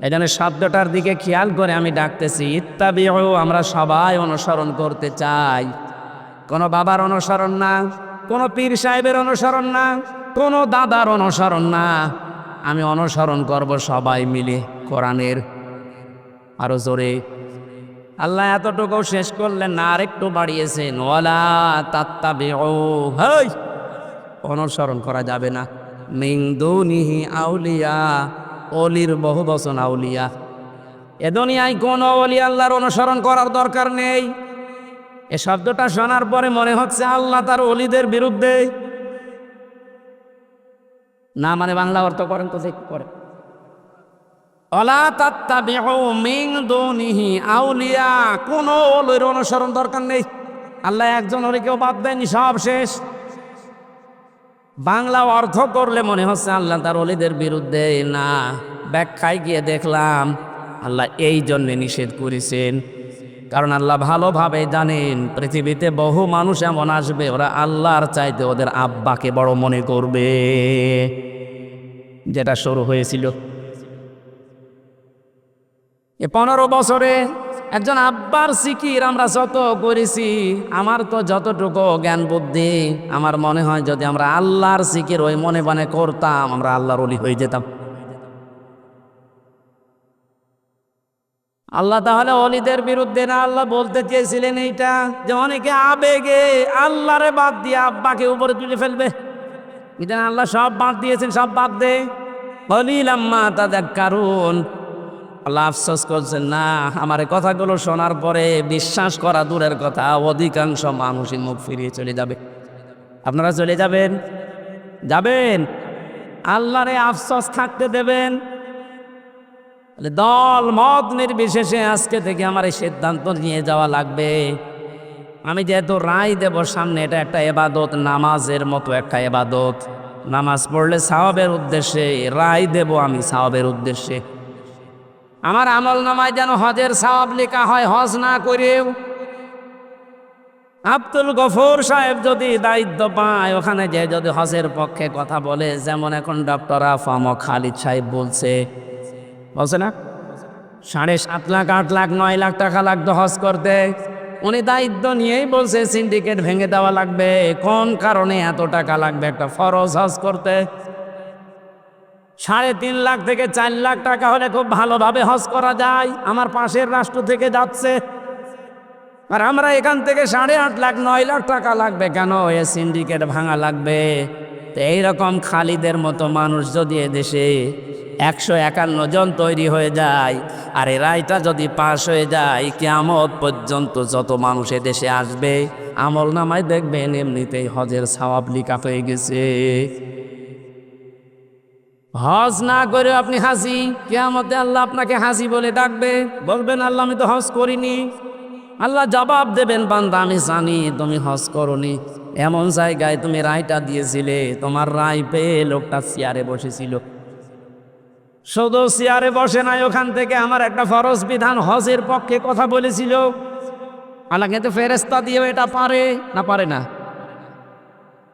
এই জন্য শব্দটার দিকে খেয়াল করে আমি ডাকতেছি, ইত্তাবিউ, আমরা সবাই অনুসরণ করতে চাই। কোনো বাবার অনুসরণ না, কোনো পীর সাহেবের অনুসরণ না, কোনো দাদার অনুসরণ না। আমি অনুসরণ করব সবাই মিলে কোরআনের। আরো জোরে। আল্লাহ এতটুকু শেষ করলেন না, আরেকটু বাড়িয়েছেন, ওয়ালা তাত্তাবিউ, হেই, অনুসরণ করা যাবে না, মিন দুনিহি আউলিয়া, অলির বহু বচন আউলিয়া। এ দুনিয়ায় কোন অলি আল্লাহর অনুসরণ করার দরকার নেই। এ শব্দটা শোনার পরে মনে হচ্ছে আল্লাহ তার অলিদের বিরুদ্ধে। না মানে বাংলা অর্থ করেন তো, ঠিক করে, ওয়ালা তাত্তাবিউ মিন দুনিহি আউলিয়া, কোন অলির অনুসরণ দরকার নেই। আল্লাহ একজন অলিকেও বাদ দেয়নি, সব শেষ। বাংলা অর্থ করলে মনে হচ্ছে আল্লাহ তার অলিদের বিরুদ্ধে। না, ব্যাখ্যায় গিয়ে দেখলাম আল্লাহ এই জন্যে নিষেধ করেছেন, কারণ আল্লাহ ভালোভাবে জানেন পৃথিবীতে বহু মানুষ এমন আসবে, ওরা আল্লাহর চাইতে ওদের আব্বাকে বড় মনে করবে, যেটা শুরু হয়েছিল। 15 বছরে একজন আব্বার জিকির আমরা যত করেছি, আমার তো যতটুকু জ্ঞান বুদ্ধি, আমার মনে হয় যদি আমরা আল্লাহর জিকির ওই মনে মনে করতাম, আমরা আল্লাহর ওলি হয়ে যেতাম। আল্লাহ তাহলে অলিদের বিরুদ্ধে না, আল্লাহ বলতে চেয়েছিলেন এইটা, যে অনেকে আবেগে আল্লাহরে বাদ দিয়ে আব্বাকে উপরে তুলে ফেলবে। কিন্তু আল্লাহ সব বাদ দিয়েছেন, সব বাদ দে, কলিলাম মা তাযাক্কারুন। আল্লাহ আফসোস করছেন, না, আমার এই কথাগুলো শোনার পরে বিশ্বাস করা দূরের কথা, অধিকাংশ মানুষই মুখ ফিরিয়ে চলে যাবে। আপনারা চলে যাবেন? যাবেন? আল্লাহরে আফসোস থাকতে দেবেন? দল মত নির্বিশেষে আজকে থেকে আমার এই সিদ্ধান্ত নিয়ে যাওয়া লাগবে। আমি যেহেতু রায় দেব সামনে, এটা একটা এবাদত, নামাজের মতো একটা এবাদত। নামাজ পড়লে সাওয়াবের উদ্দেশ্যে, রায় দেব আমি সাওয়াবের উদ্দেশ্যে। আমার আমল নামায় যেন হজের সাওয়াব লেখা হয়, হজ না করেও। আব্দুল গফুর সাহেব যদি দায়িত্ব পায়, ওখানে যে যদি হজের পক্ষে কথা বলে, যেমন এখন ডক্টর আফম খালিদ সাহেব বলছে না, 7.5 লাখ 8 লাখ 9 লাখ টাকা লাগতো হজ করতে। উনি দায়িত্ব নিয়েই বলছে সিন্ডিকেট ভেঙে দেওয়া লাগবে। কোন কারণে এত টাকা লাগবে একটা ফরজ হজ করতে? 3.5 লাখ থেকে 4 লাখ টাকা হলে খুব ভালোভাবে হজ করা যায়। আমার পাশের রাষ্ট্র থেকে যাচ্ছে, আর আমরা এখান থেকে 8.5 লাখ 9 লাখ টাকা লাগবে কেন? এ সিন্ডিকেট ভাঙা লাগবে। তো এইরকম খালিদের মতো মানুষ যদি এদেশে 151 জন তৈরি হয়ে যায়, আর এই রায়টা যদি পাশ হয়ে যায়, কিয়ামত পর্যন্ত যত মানুষ এদেশে আসবে আমল নামায় দেখবেন এমনিতেই হজের সওয়াব লিখা হয়ে গেছে। হজ না করে আপনি হাসি, কিয়ামতে আল্লাহ আপনাকে হাসি বলে ডাকবে, বলবেন আল্লাহ আমি তো হজ করিনি। আল্লাহ জবাব দেবেন বান্দা আমি জানি তুমি হজ করনি, এমন জায়গায় তুমি রায়টা দিয়েছিলে, তোমার রায় পেয়ে লোকটা চেয়ারে বসেছিল। শুধু চেয়ারে বসে নাই, ওখান থেকে আমার একটা ফরজ বিধান হজের পক্ষে কথা বলেছিল। আল্লাহ কিন্তু ফেরেশতা দিয়ে এটা পারে না? পারে না।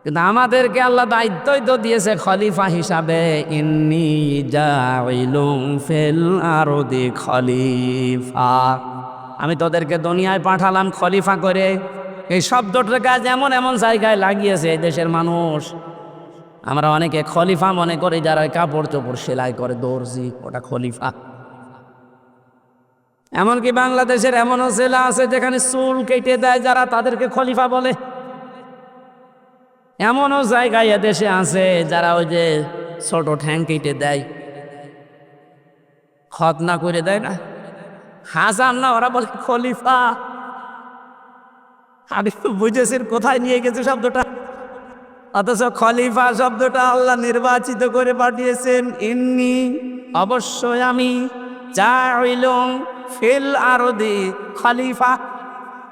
কিন্তু আমাদেরকে আল্লাহ দায়িত্বই তো দিয়েছে খলিফা হিসাবে, ইন্নী জাইলুম ফিল আরদি খলিফা, আমি তোদেরকে দুনিয়ায় পাঠালাম খলিফা করে। এই শব্দটার কাজ এমন এমন জায়গায় লাগিয়েছে এই দেশের মানুষ। আমরা অনেকে খলিফা মনে করি যারা কাপড় চোপড় সেলাই করে, দর্জি, ওটা খলিফা। এমনকি বাংলাদেশের এমনও জেলা আছে যেখানে চুল কেটে দেয় যারা, তাদেরকে খলিফা বলে। এমনও জায়গায় এদেশে আছে যারা ওই যে ছোট ঠ্যাং কেটে দেয়, খতনা করে দেয় না, হাসান না, ওরা বলে খলিফা। আমি তো বুঝেছেন কোথায় নিয়ে গেছে শব্দটা। অথচ খলিফা শব্দটা আল্লাহ নির্বাচিত করে পাঠিয়েছেন, ইন্নী অবশ্যই আমি জাইলুম ফিল আরদি খলিফা,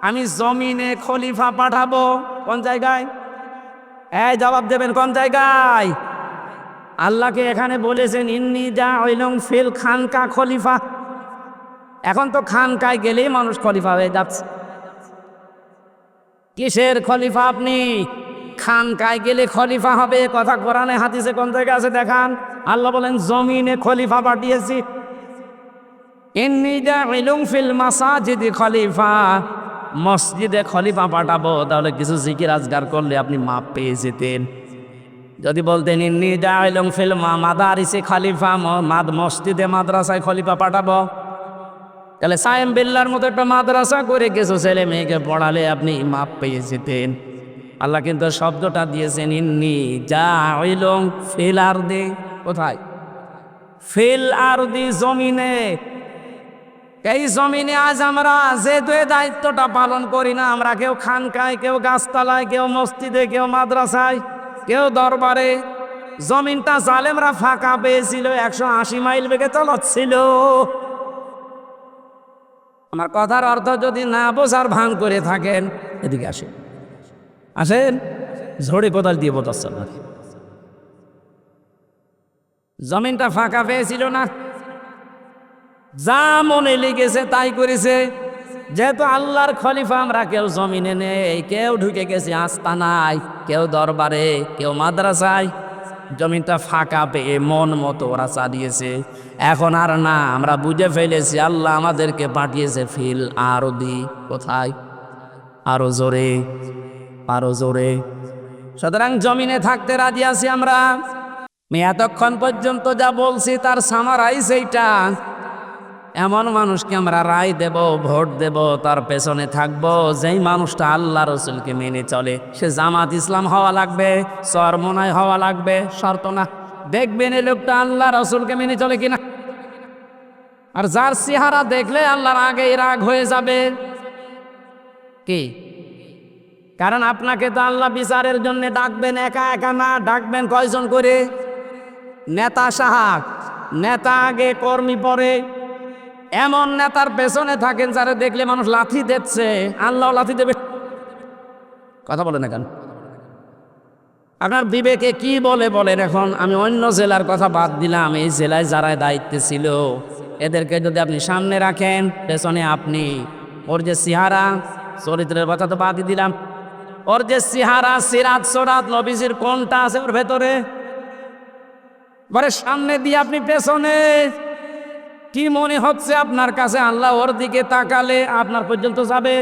আমি জমিনে খলিফা পাঠাবো। কোন জায়গায়? এই জবাব দেবেন কোন জায়গায়? আল্লাহকে এখানে বলেছেন ইন্নী জাইলুম ফিল খানকা খলিফা। এখন তো খানকায় গেলেই মানুষ খলিফা হয়ে যাচ্ছে। কিসের খলিফা আপনি? খানকায় গেলে খলিফা হবে, কথা কোরআনে হাদিসে কোন জায়গায় আছে দেখান। আল্লাহ বলেন জমিনে খলিফা পাঠিয়েছি। ইন্নী জাইলুম ফিল মাসাজিদি খলিফা, মসজিদে খলিফা পাঠাবো, তাহলে কিছু জিকির আজগার করলে আপনি মাপ পেয়ে যেতেন। যদি বলতেন ইন্নী জাইলুম ফিল মাদারিসি খলিফা, মসজিদে মাদ্রাসায় খলিফা পাঠাবো, তাহলে সায়েম বিল্লার মতো একটা মাদ্রাসা করে কিছু ছেলে মেয়েকে পড়ালে আপনি মাপ পেয়ে যেতেন। আল্লাহ কিন্তু শব্দটা দিয়েছেন ইন্নী জাইলুম ফিল আরদি। কোথায়? ফিল আরদি, জমিনে। এই জমিনে আজ আমরা যে দুই দায়িত্বটা পালন করি না, আমরা কেউ খানকায়, কেউ গাছতলায়, কেউ মসজিদে, কেউ মাদ্রাসায়, কেউ দরবারে। জমিনটা জালেমরা ফাঁকা পেয়েছিল, 180 মাইল বেগে চালাচ্ছিল। আমার কথার অর্থ যদি না বোঝার ভান করে থাকেন, এদিকে আসেন, আসেন, ঝড়ে কোদাল দিয়ে বোঝাচ্ছেন না। জমিনটা ফাঁকা পেয়েছিল না, যা মনে লেগেছে তাই করেছে। যেহেতু আল্লাহর খলিফা আমরা, কেউ জমিনে নেই, কেউ ঢুকে গেছে আস্তানায়, কেউ দরবারে, কেউ মাদ্রাসায়। জমিনটা ফাঁকা পেয়ে মন মতো ওরা চালিয়েছে। এখন আর না, আমরা বুঝে ফেলেছি আল্লাহ আমাদেরকে পাঠিয়েছে ফিল আরদি। কোথায়? আরো জোরে, আরো জোরে। সুতরাং জমিনে থাকতে রাজি আছি আমরা। আমি এতক্ষণ পর্যন্ত যা বলছি তার সামারাইজ এইটা। এমন মানুষকে আমরা রায় দেব, ভোট দেব, তার পেছনে থাকবো যেই মানুষটা আল্লাহ রসুলকে মেনে চলে। সে জামাত ইসলাম হওয়া লাগবে, চরমনায় হওয়া লাগবে, শর্ত না। দেখবেন এই লোকটা আল্লাহ রসুলকে মেনে চলে কিনা। আর যার চেহারা দেখলে আল্লাহর আগেই রাগ হয়ে যাবে কি, কারণ আপনাকে তো আল্লাহ বিচারের জন্য ডাকবেন, একা একা না, ডাকবেন কয়জন করে? নেতা সাহাব, নেতা আগে কর্মী পরে। এমন নেতার পেছনে থাকেন যারা দেখলে মানুষ লাথি দিচ্ছে, আল্লাহ লাথি দেবে। কথা বলে না কেন? আপনার বিবেকে কি বলে বলেন? এখন আমি অন্য জেলার কথা বাদ দিলাম, এই জেলায় যারা দায়িত্বে ছিল এদেরকে যদি আপনি সামনে রাখেন, পেছনে আপনি। ওর যে চেহারা, চরিত্রের কথা তো বাদই দিলাম, ওর যে চেহারা, সিরাত সরাত নবীজির কোনটা আছে ওর ভেতরে, পরে সামনে দিয়ে আপনি পেছনে। কি মনে হচ্ছে আপনার কাছে? আল্লাহ ওর দিকে তাকালে আপনার পর্যন্ত যাবে।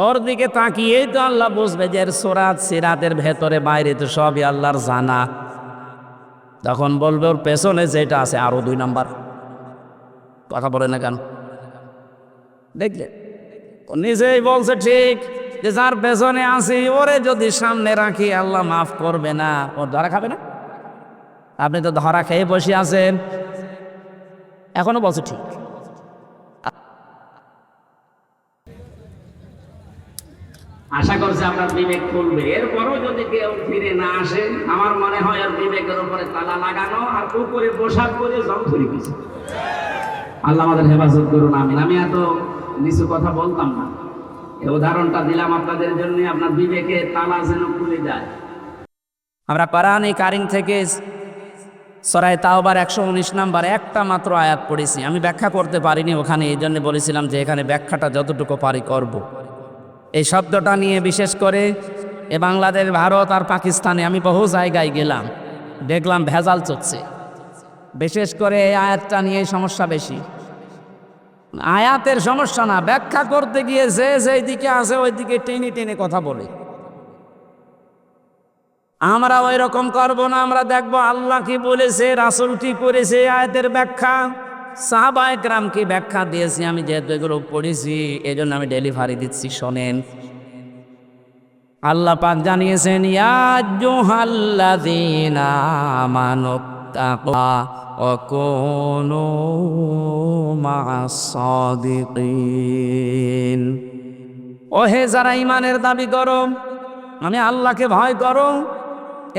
ওর দিকে তাকিয়েই তো আল্লাহ বুঝবে যে এর সরাত সিরাতের ভেতরে বাইরে তো সবই আল্লাহর জানা। তখন বলবে ওর পেছনে যেটা আছে আরো 2 নাম্বার। কথা বলে না কেন? দেখলে ও নিজেই বলছে ঠিক, যে যার পেছনে আছি ওরে যদি সামনে রাখি আল্লাহ মাফ করবে না, ওর ধরা খাবে না। আপনি তো ধরা খেয়ে বসে আছেন, এখনো বলছে ঠিক। আশা করছি আপনার বিবেক খুলবে। এরপরও যদি কেউ ফিরে না আসে, আমার মনে হয় আর বিবেকের উপরে তালা লাগানো আর উপরে পোশাক করে জং ধরে গেছে। আল্লাহ আমাদের হেফাজত করুন, আমিন। আমি এত নিচু কথা বলতাম না, এই উদাহরণটা দিলাম আপনাদের জন্য, আপনার বিবেকে তালা যেন খুলে যায়। আমরা কোরআন কারীম থেকে সূরা তাওবার 119 নাম্বার একটা মাত্র আয়াত পড়েছি। আমি ব্যাখ্যা করতে পারিনি ওখানে, এই জন্য বলেছিলাম যে এখানে ব্যাখ্যাটা যতটুকু পারি করব। এই শব্দটা নিয়ে বিশেষ করে এ বাংলাদেশ, ভারত আর পাকিস্তানে আমি বহু জায়গায় গেলাম, দেখলাম ভেজাল চলছে। বিশেষ করে এই আয়াতটা নিয়ে সমস্যা বেশি। আয়াতের সমস্যা না, ব্যাখ্যা করতে গিয়ে যে যেই দিকে আছে ওই দিকে টেনে টেনে কথা বলে। আমরা ওই রকম করবো না, আমরা দেখবো আল্লাহ কি বলেছে, রাসূল কি করেছে, আয়াতের ব্যাখ্যা, সাহাবায়ে কেরাম কি ব্যাখ্যা দিয়েছি। আমি যেহেতু এগুলো পড়েছি এই জন্য আমি ডেলিভারি দিচ্ছি, শোনেন। আল্লাহ পাক জানিয়েছেন, ইয়া আইয়ুহাল্লাযীনা আমানুত্তাকুল্লাহ ওয়া কুনু মা'আস সাদিকিন। ওহে যারা ঈমানের দাবি করো, আমি আল্লাহকে ভয় করো,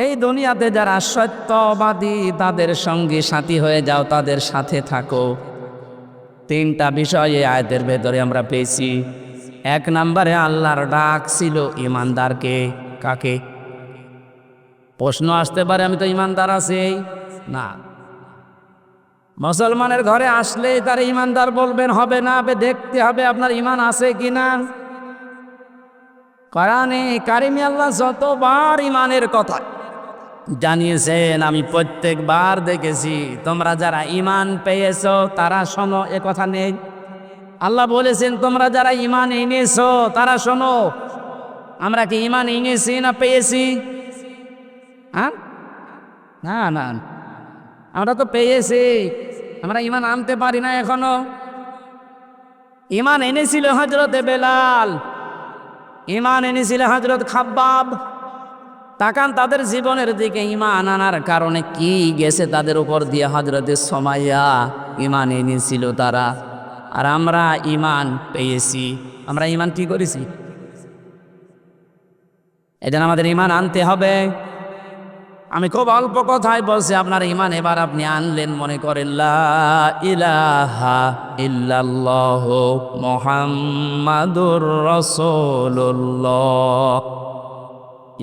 এই দুনিয়াতে যারা সত্যবাদী তাদের সঙ্গী সাথী হয়ে যাও, তাদের সাথে থাকো। 3টা বিষয় এই আয়াতের ভেতরে আমরা পেয়েছি। 1 নম্বরে আল্লাহর ডাক ছিল ঈমানদারকে। কাকে? প্রশ্ন আসতে পারে, আমি তো ঈমানদার আছি না। মুসলমানের ঘরে আসলেই তার ঈমানদার বলবেন হবে না, দেখতে হবে আপনার ঈমান আছে কিনা। কোরআনে কারিমে আল্লাহ যতবার ঈমানের কথা জানিয়েছেন আমি প্রত্যেকবার দেখেছি, তোমরা যারা ঈমান পেয়েছো তারা শোনো, এ কথা নেই। আল্লাহ বলেছেন তোমরা যারা ঈমান এনেছো তারা শোনো। আমরা কি ঈমান এনেছি না পেয়েছি? হ্যাঁ, না না, আমরা তো পেয়েছি, আমরা ঈমান আনতে পারি না এখনো। ঈমান এনেছিল হযরতে বেলাল, ঈমান এনেছিল হযরত খাব্বাব। তাকান তাদের জীবনের দিকে, ঈমান আনার কারণে কি গেছে তাদের উপর দিয়ে। হযরতে সুমাইয়া ঈমান এনেছিল তারা, আর আমরা ঈমান পেয়েছি। আমরা ঈমান কি করেছি? এজন্য আমাদের ঈমান আনতে হবে। আমি খুব অল্প কথায় বলছি, আপনার ঈমান এবার আপনি আনলেন, মনে করেন লা ইলাহা ইল্লাল্লাহু মুহাম্মাদুর রাসূলুল্লাহ।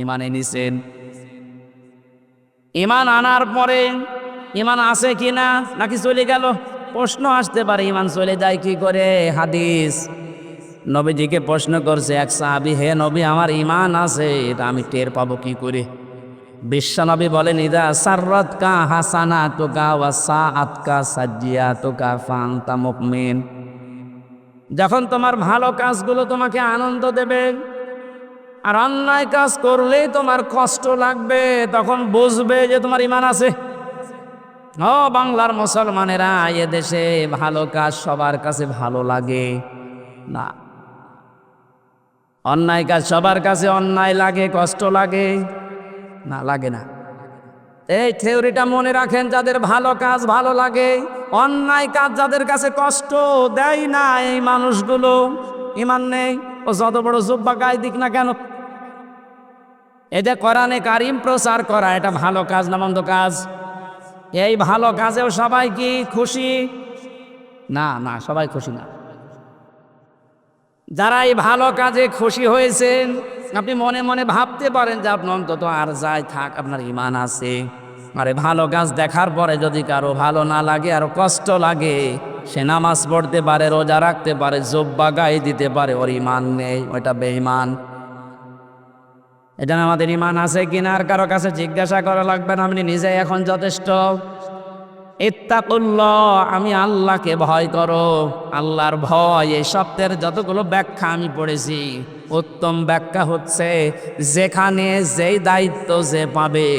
ঈমান এনেছেন। ঈমান আনার পরে ঈমান আছে কিনা নাকি চলে গেল? প্রশ্ন আসতে পারে, ঈমান চলে যায় কি করে? হাদিস, নবীজিকে প্রশ্ন করছে এক সাহাবী, হে নবী আমার ঈমান আছে, এটা আমি টের পাবো কি করে? বিশ্বনবী বলেন, ইদা সাররাতকা হাসানাতুকা ওয়া সাআতকা সাজ্জিয়াতুকা ফাআনতা মুমিন। যখন তোমার ভালো কাজগুলো তোমাকে আনন্দ দেবে আর অন্যায় কাজ করলেই তোমার কষ্ট লাগবে, তখন বুঝবে যে তোমার ঈমান আছে। ও বাংলার মুসলমানেরা, এ দেশে ভালো কাজ সবার কাছে ভালো লাগে না। অন্যায় কাজ সবার কাছে অন্যায় লাগে, কষ্ট লাগে না, লাগে না। এই থিওরিটা মনে রাখেন, যাদের ভালো কাজ ভালো লাগে, অন্যায় কাজ যাদের কাছে কষ্ট দেয় না, এই মানুষগুলো ঈমান নেই। ও যত বড় জুব্বা গায়ে দিক না কেন, এই যে কোরআনে কারিম প্রচার করা, এটা ভালো কাজ না মন্দ কাজ? এই ভালো কাজেও সবাই কি খুশি? না না, সবাই খুশি না। যারা এই ভালো কাজে খুশি হয়েছেন, আপনি মনে মনে ভাবতে পারেন যে আপনি অন্তত আর যাই থাক, আপনার ঈমান আছে। আরে ভালো কাজ দেখার পরে যদি কারো ভালো না লাগে, আরো কষ্ট লাগে, সে নামাজ পড়তে পারে, রোজা রাখতে পারে, জুব্বা গায়ে দিতে পারে, ওর ঈমান নেই, ওইটা বেঈমান। এটা আমাদের ঈমান আছে কিনা আর কারো কাছে জিজ্ঞাসা করা লাগবে না, আপনি নিজে এখন যথেষ্ট। ইত্তাকুল্লাহ, আমি আল্লাহকে ভয় করো। আল্লাহর ভয়, এই শব্দের যতগুলো ব্যাখ্যা আমি পড়েছি উত্তম ব্যাখ্যা হচ্ছে যেখানে যেই দায়িত্ব যে পাবে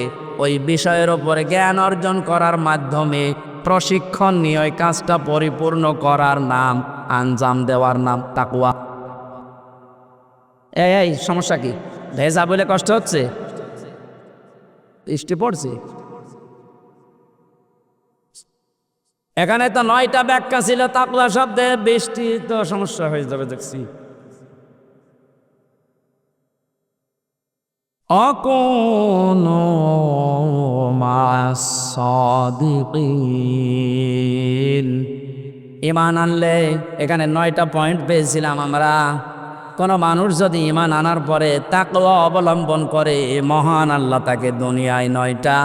ওই বিষয়ের ওপরে জ্ঞান অর্জন করার মাধ্যমে প্রশিক্ষণ নিয়ে ওই কাজটা পরিপূর্ণ করার নাম, আঞ্জাম দেওয়ার নাম তাকওয়া। এই সমস্যা কি? ভেজা বলে কষ্ট হচ্ছে? বৃষ্টি পড়ছে। এখানে তো 9টা ব্যাখ্যা ছিল তাকওয়া শব্দে, বৃষ্টি তো সমস্যা হয়ে যাবে দেখছি। অকুনু মা'আস সাদিকিন। ঈমান আনলে এখানে 9টা পয়েন্ট পেয়েছিলাম আমরা। কোনো মানুষ যদি ঈমান আনার পরে তাকওয়া অবলম্বন করে, মহান আল্লাহ তাকে দুনিয়ায় 9টা,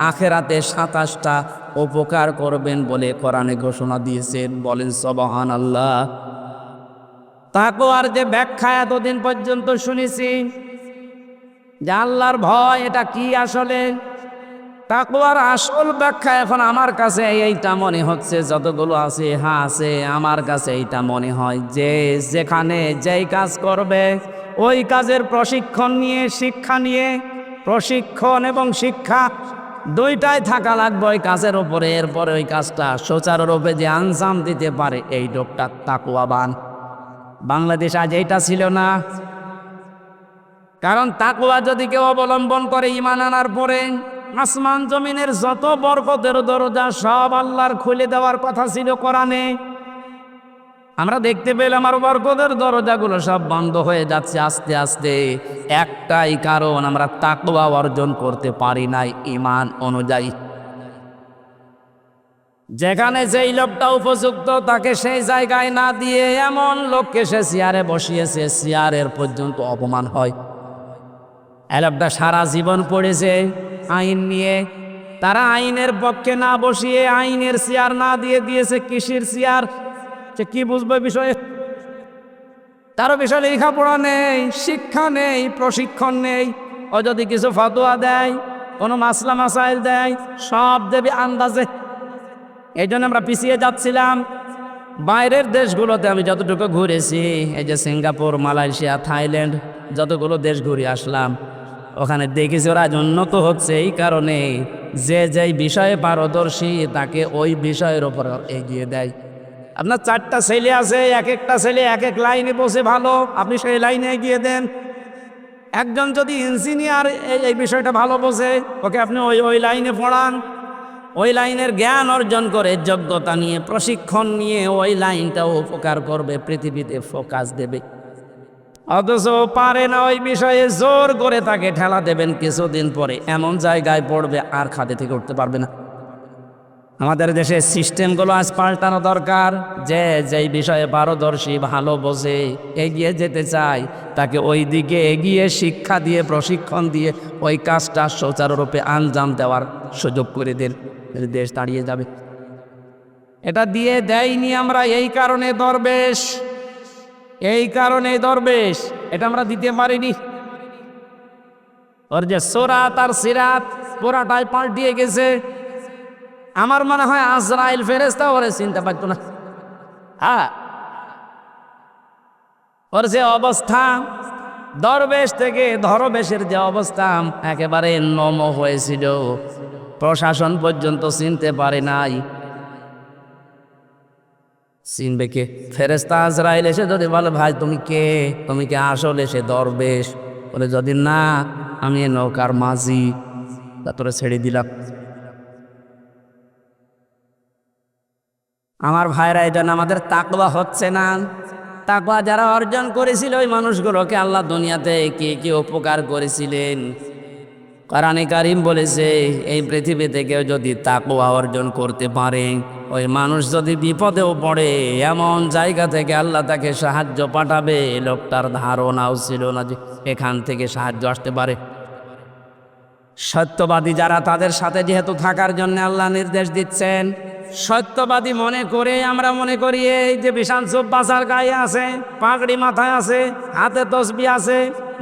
আখেরাতে 27টা উপকার করবেন বলে কোরআনে ঘোষণা দিয়েছেন। বলেন সুবহানাল্লাহ। তাকওয়ার যে ব্যাখ্যা এতদিন পর্যন্ত শুনেছি যে আল্লাহর ভয় এটা কি, আসলে তাকওয়ার আসল ব্যাখ্যা এখন আমার কাছে এইটা মনে হচ্ছে, যতগুলো আছে আছে আমার কাছে এইটা মনে হয় যে যেখানে যেই কাজ করবে ওই কাজের প্রশিক্ষণ নিয়ে, শিক্ষা নিয়ে, প্রশিক্ষণ এবং শিক্ষা দুইটাই থাকা লাগবে ওই কাজের উপরে। এরপরে ওই কাজটা সুচারুরূপে যে আঞ্জাম দিতে পারে এই লোকটা তাকওয়াবান। বাংলাদেশ আজ এইটা ছিল না। কারণ তাকওয়া যদি কেউ অবলম্বন করে ঈমান আনার পরে, আসমান জমিনের যত বরকতের দরজা সব আল্লাহর খুলে দেওয়ার কথা ছিল কোরআনে। আমরা দেখতে পেলাম আর বরকতের দরজাগুলো সব বন্ধ হয়ে যাচ্ছে আস্তে আস্তে। একটাই কারণ, আমরা তাকওয়া অর্জন করতে পারি নাই ঈমান অনুযায়ী। যেখানে যেই লোকটা উপযুক্ত তাকে সেই জায়গায় না দিয়ে এমন লোককে সে চেয়ারে বসিয়েছে, চেয়ারের পর্যন্ত অপমান হয়। লোকটা সারা জীবন পড়েছে আইন নিয়ে, তারা আইনের পক্ষে না বসিয়ে আইনের চেয়ার না দিয়ে দিয়েছে কৃষির চেয়ার। সে কি বুঝবে বিষয়ে? তারও বিষয়ে লেখাপড়া নেই, শিক্ষা নেই, প্রশিক্ষণ নেই। ও যদি কিছু ফতোয়া দেয়, কোনো মাসলা মাসাইল দেয়, সব দেবে আন্দাজে। এই জন্য আমরা পিছিয়ে যাচ্ছিলাম। বাইরের দেশগুলোতে আমি যতটুকু ঘুরেছি, এই যে সিঙ্গাপুর, মালয়েশিয়া, থাইল্যান্ড, যতগুলো দেশ ঘুরে আসলাম, ওখানে দেখেছি ওরা উন্নত হচ্ছে এই কারণে যে যেই বিষয়ে পারদর্শী তাকে ওই বিষয়ের ওপর এগিয়ে দেয়। আপনার 4টা ছেলে আছে, এক একটা ছেলে এক এক লাইনে বসে ভালো, আপনি সেই লাইনে এগিয়ে দেন। একজন যদি ইঞ্জিনিয়ার এই বিষয়টা ভালো বোঝে, ওকে আপনি ওই লাইনে পড়ান। ওই লাইনের জ্ঞান অর্জন করে, যোগ্যতা নিয়ে, প্রশিক্ষণ নিয়ে ওই লাইনটাও উপকার করবে, পৃথিবীতে ফোকাস দেবে। অথচ পারে না ওই বিষয়ে, জোর করে তাকে ঠেলা দেবেন, কিছুদিন পরে এমন জায়গায় পড়বে আর খাদে থেকে উঠতে পারবে না। আমাদের দেশের সিস্টেমগুলো আজ পাল্টানো দরকার। যে যেই বিষয়ে পারদর্শী, ভালো বোঝে, এগিয়ে যেতে চায়, তাকে ওই দিকে এগিয়ে শিক্ষা দিয়ে, প্রশিক্ষণ দিয়ে ওই কাজটা সুচারুরূপে আঞ্জাম দেওয়ার সুযোগ করে দেন, দেশ দাঁড়িয়ে যাবে। এটা দিয়ে দেয়নি আমরা, এই কারণে দরবেশ, এই কারণে দরবেশ এটা আমরা দিতে পারিনি। ওর যে সোরাত আর সিরাত পুরাটাই পাল্টিয়ে গেছে। আমার মনে হয় আজরাইল ফেরেশতা ওরে চিন্তা পারত না। হ্যাঁ, ওর যে অবস্থা, দরবেশ থেকে ধরবেশের যে অবস্থা একেবারে নম হয়েছিল, প্রশাসন পর্যন্ত চিনতে পারে নাই। চিনবে কে? ফেরেশতা আজরাইল এসে যদি বলে, ভাই তুমি কে, তুমি কে আসলে সে দরবেশ, বলে যদি না আমি নৌকার মাঝি, তা তোরে ছেড়ে দিলাম। আমার ভাইরা, এটা না আমাদের তাকওয়া হচ্ছে না। তাকওয়া যারা অর্জন করেছিল ওই মানুষগুলোকে আল্লাহ দুনিয়াতে কে কে উপকার করেছিলেন। কোরআনে কারীম বলেছে, এই পৃথিবীতে কেউ যদি তাকওয়া অর্জন করতে পারে, ওই মানুষ যদি বিপদেও পড়ে, এমন জায়গা থেকে আল্লাহ তাকে সাহায্য পাঠাবে, লোকটার ধারণাও ছিল না যে এখান থেকে সাহায্য আসতে পারে। সত্যবাদী যারা, তাদের সাথে যেহেতু থাকার জন্য আল্লাহ নির্দেশ দিচ্ছেন, সত্যবাদী মনে করে আমরা মনে করি এই যে বিশাল চোপ বাজার গায়ে আছে, পাগড়ি মাথায় আছে, হাতে তসবিহ আছে,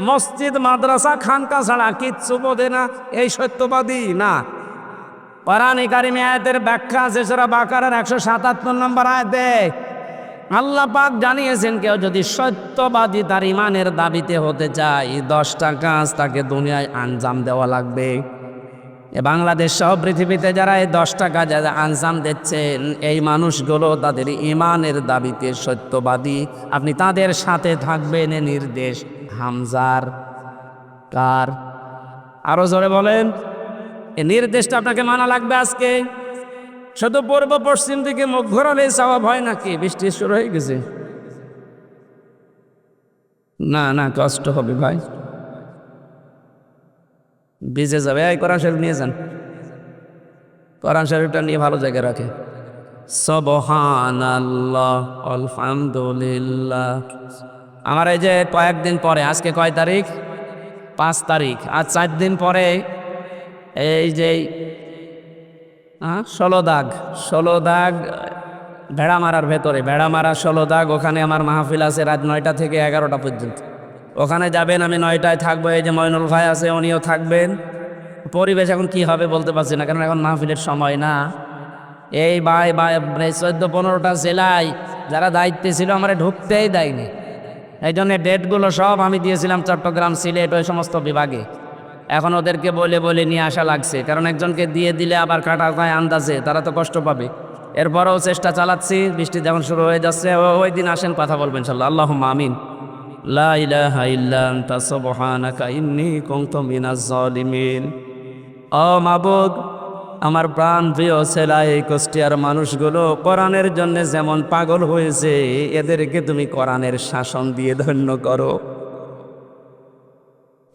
মসজিদ, মাদ্রাসা, খানকা ছাড়া কিচ্ছু বোঝে না, এই সত্যবাদী না। কোরআনে কারিমে আয়াতের ব্যাখ্যা আছে সূরা বাকারার 177 নম্বর আয়াতে, আল্লাহ পাক জানিয়েছেন কেউ যদি সত্যবাদী তার ইমানের দাবিতে হতে চায় 10টা কাজ তাকে দুনিয়ায় আঞ্জাম দেওয়া লাগবে। এ বাংলাদেশ সহ পৃথিবীতে যারা এই 10টা কাজে আঞ্জাম দিচ্ছেন এই মানুষগুলো তাদের ইমানের দাবিতে সত্যবাদী। আপনি তাদের সাথে থাকবেন, এ নির্দেশ হামজার। কার? আরো জোরে বলেন। এই নির্দেশটা আপনাকে মানা লাগবে আজকে। শুধু পূর্ব পশ্চিম দিকে মুখ ঘোরালে সওয়াব হয় নাকি? বৃষ্টি শুরু হয়ে গেছে। না না, কষ্ট হবে ভাই, ভিজে যাবে। এই কোরআন শরীফ নিয়ে যান, কোরআন শরীফটা নিয়ে ভালো জায়গায় রাখে। সুবহানাল্লাহ আলহামদুলিল্লাহ। আমার এই যে কয়েকদিন পরে, আজকে কয় তারিখ? 5 তারিখ। আর 4 দিন পরে এই যে 16 দাগ ভেড়ামারার ভেতরে, ভেড়ামারা 16 দাগ, ওখানে আমার মাহফিল আছে রাত 9টা থেকে 11টা পর্যন্ত। ওখানে যাবেন, আমি 9টায় থাকবো। এই যে মইনুল ভাই আছে, উনিও থাকবেন। পরিবেশ এখন কি হবে বলতে পারছি না, কারণ এখন মাহফিলের সময় না। এই 14-15টা জেলায় যারা দায়িত্বে ছিল আমার ঢুকতেই দেয়নি। এই জন্য ডেটগুলো সব আমি দিয়েছিলাম চট্টগ্রাম, সিলেট, ওই সমস্ত বিভাগে। এখন ওদেরকে বলে বলে নিয়ে আসা লাগছে, কারণ একজনকে দিয়ে দিলে আবার কাটা যায় আন্দাজে, তারা তো কষ্ট পাবে। এরপরও চেষ্টা চালাচ্ছি। বৃষ্টি যখন শুরু হয়ে যাচ্ছে, ওই দিন আসেন, কথা বলবেন ইনশাআল্লাহ। আল্লাহুম্মা আমিন। লা ইলাহা ইল্লা আনতা সুবহানাকা ইন্নী কুনতু মিনাজ জালিমিন। ও মাবুদ, আমার প্রাণ প্রিয় ছেলে এই কুষ্টিয়ার মানুষগুলো কোরআনের জন্য যেমন পাগল হয়েছে, এদেরকে তুমি কোরআনের শাসন দিয়ে ধন্য করো।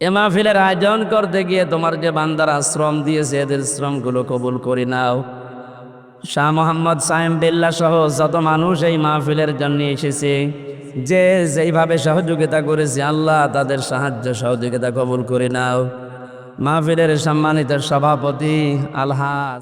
এ মাহফিলের আয়োজন করতে গিয়ে তোমার যে বান্দারা শ্রম দিয়েছে, এদের শ্রমগুলো কবুল করে নাও। শাহ মোহাম্মদ সায়েম বিল্লাহ সহ যত মানুষ এই মাহফিলের জন্য এসেছে, যে যেইভাবে সহযোগিতা করেছে, আল্লাহ তাদের সাহায্য সহযোগিতা কবুল করে নাও। মাহফিলের সম্মানিত সভাপতি আলহাজ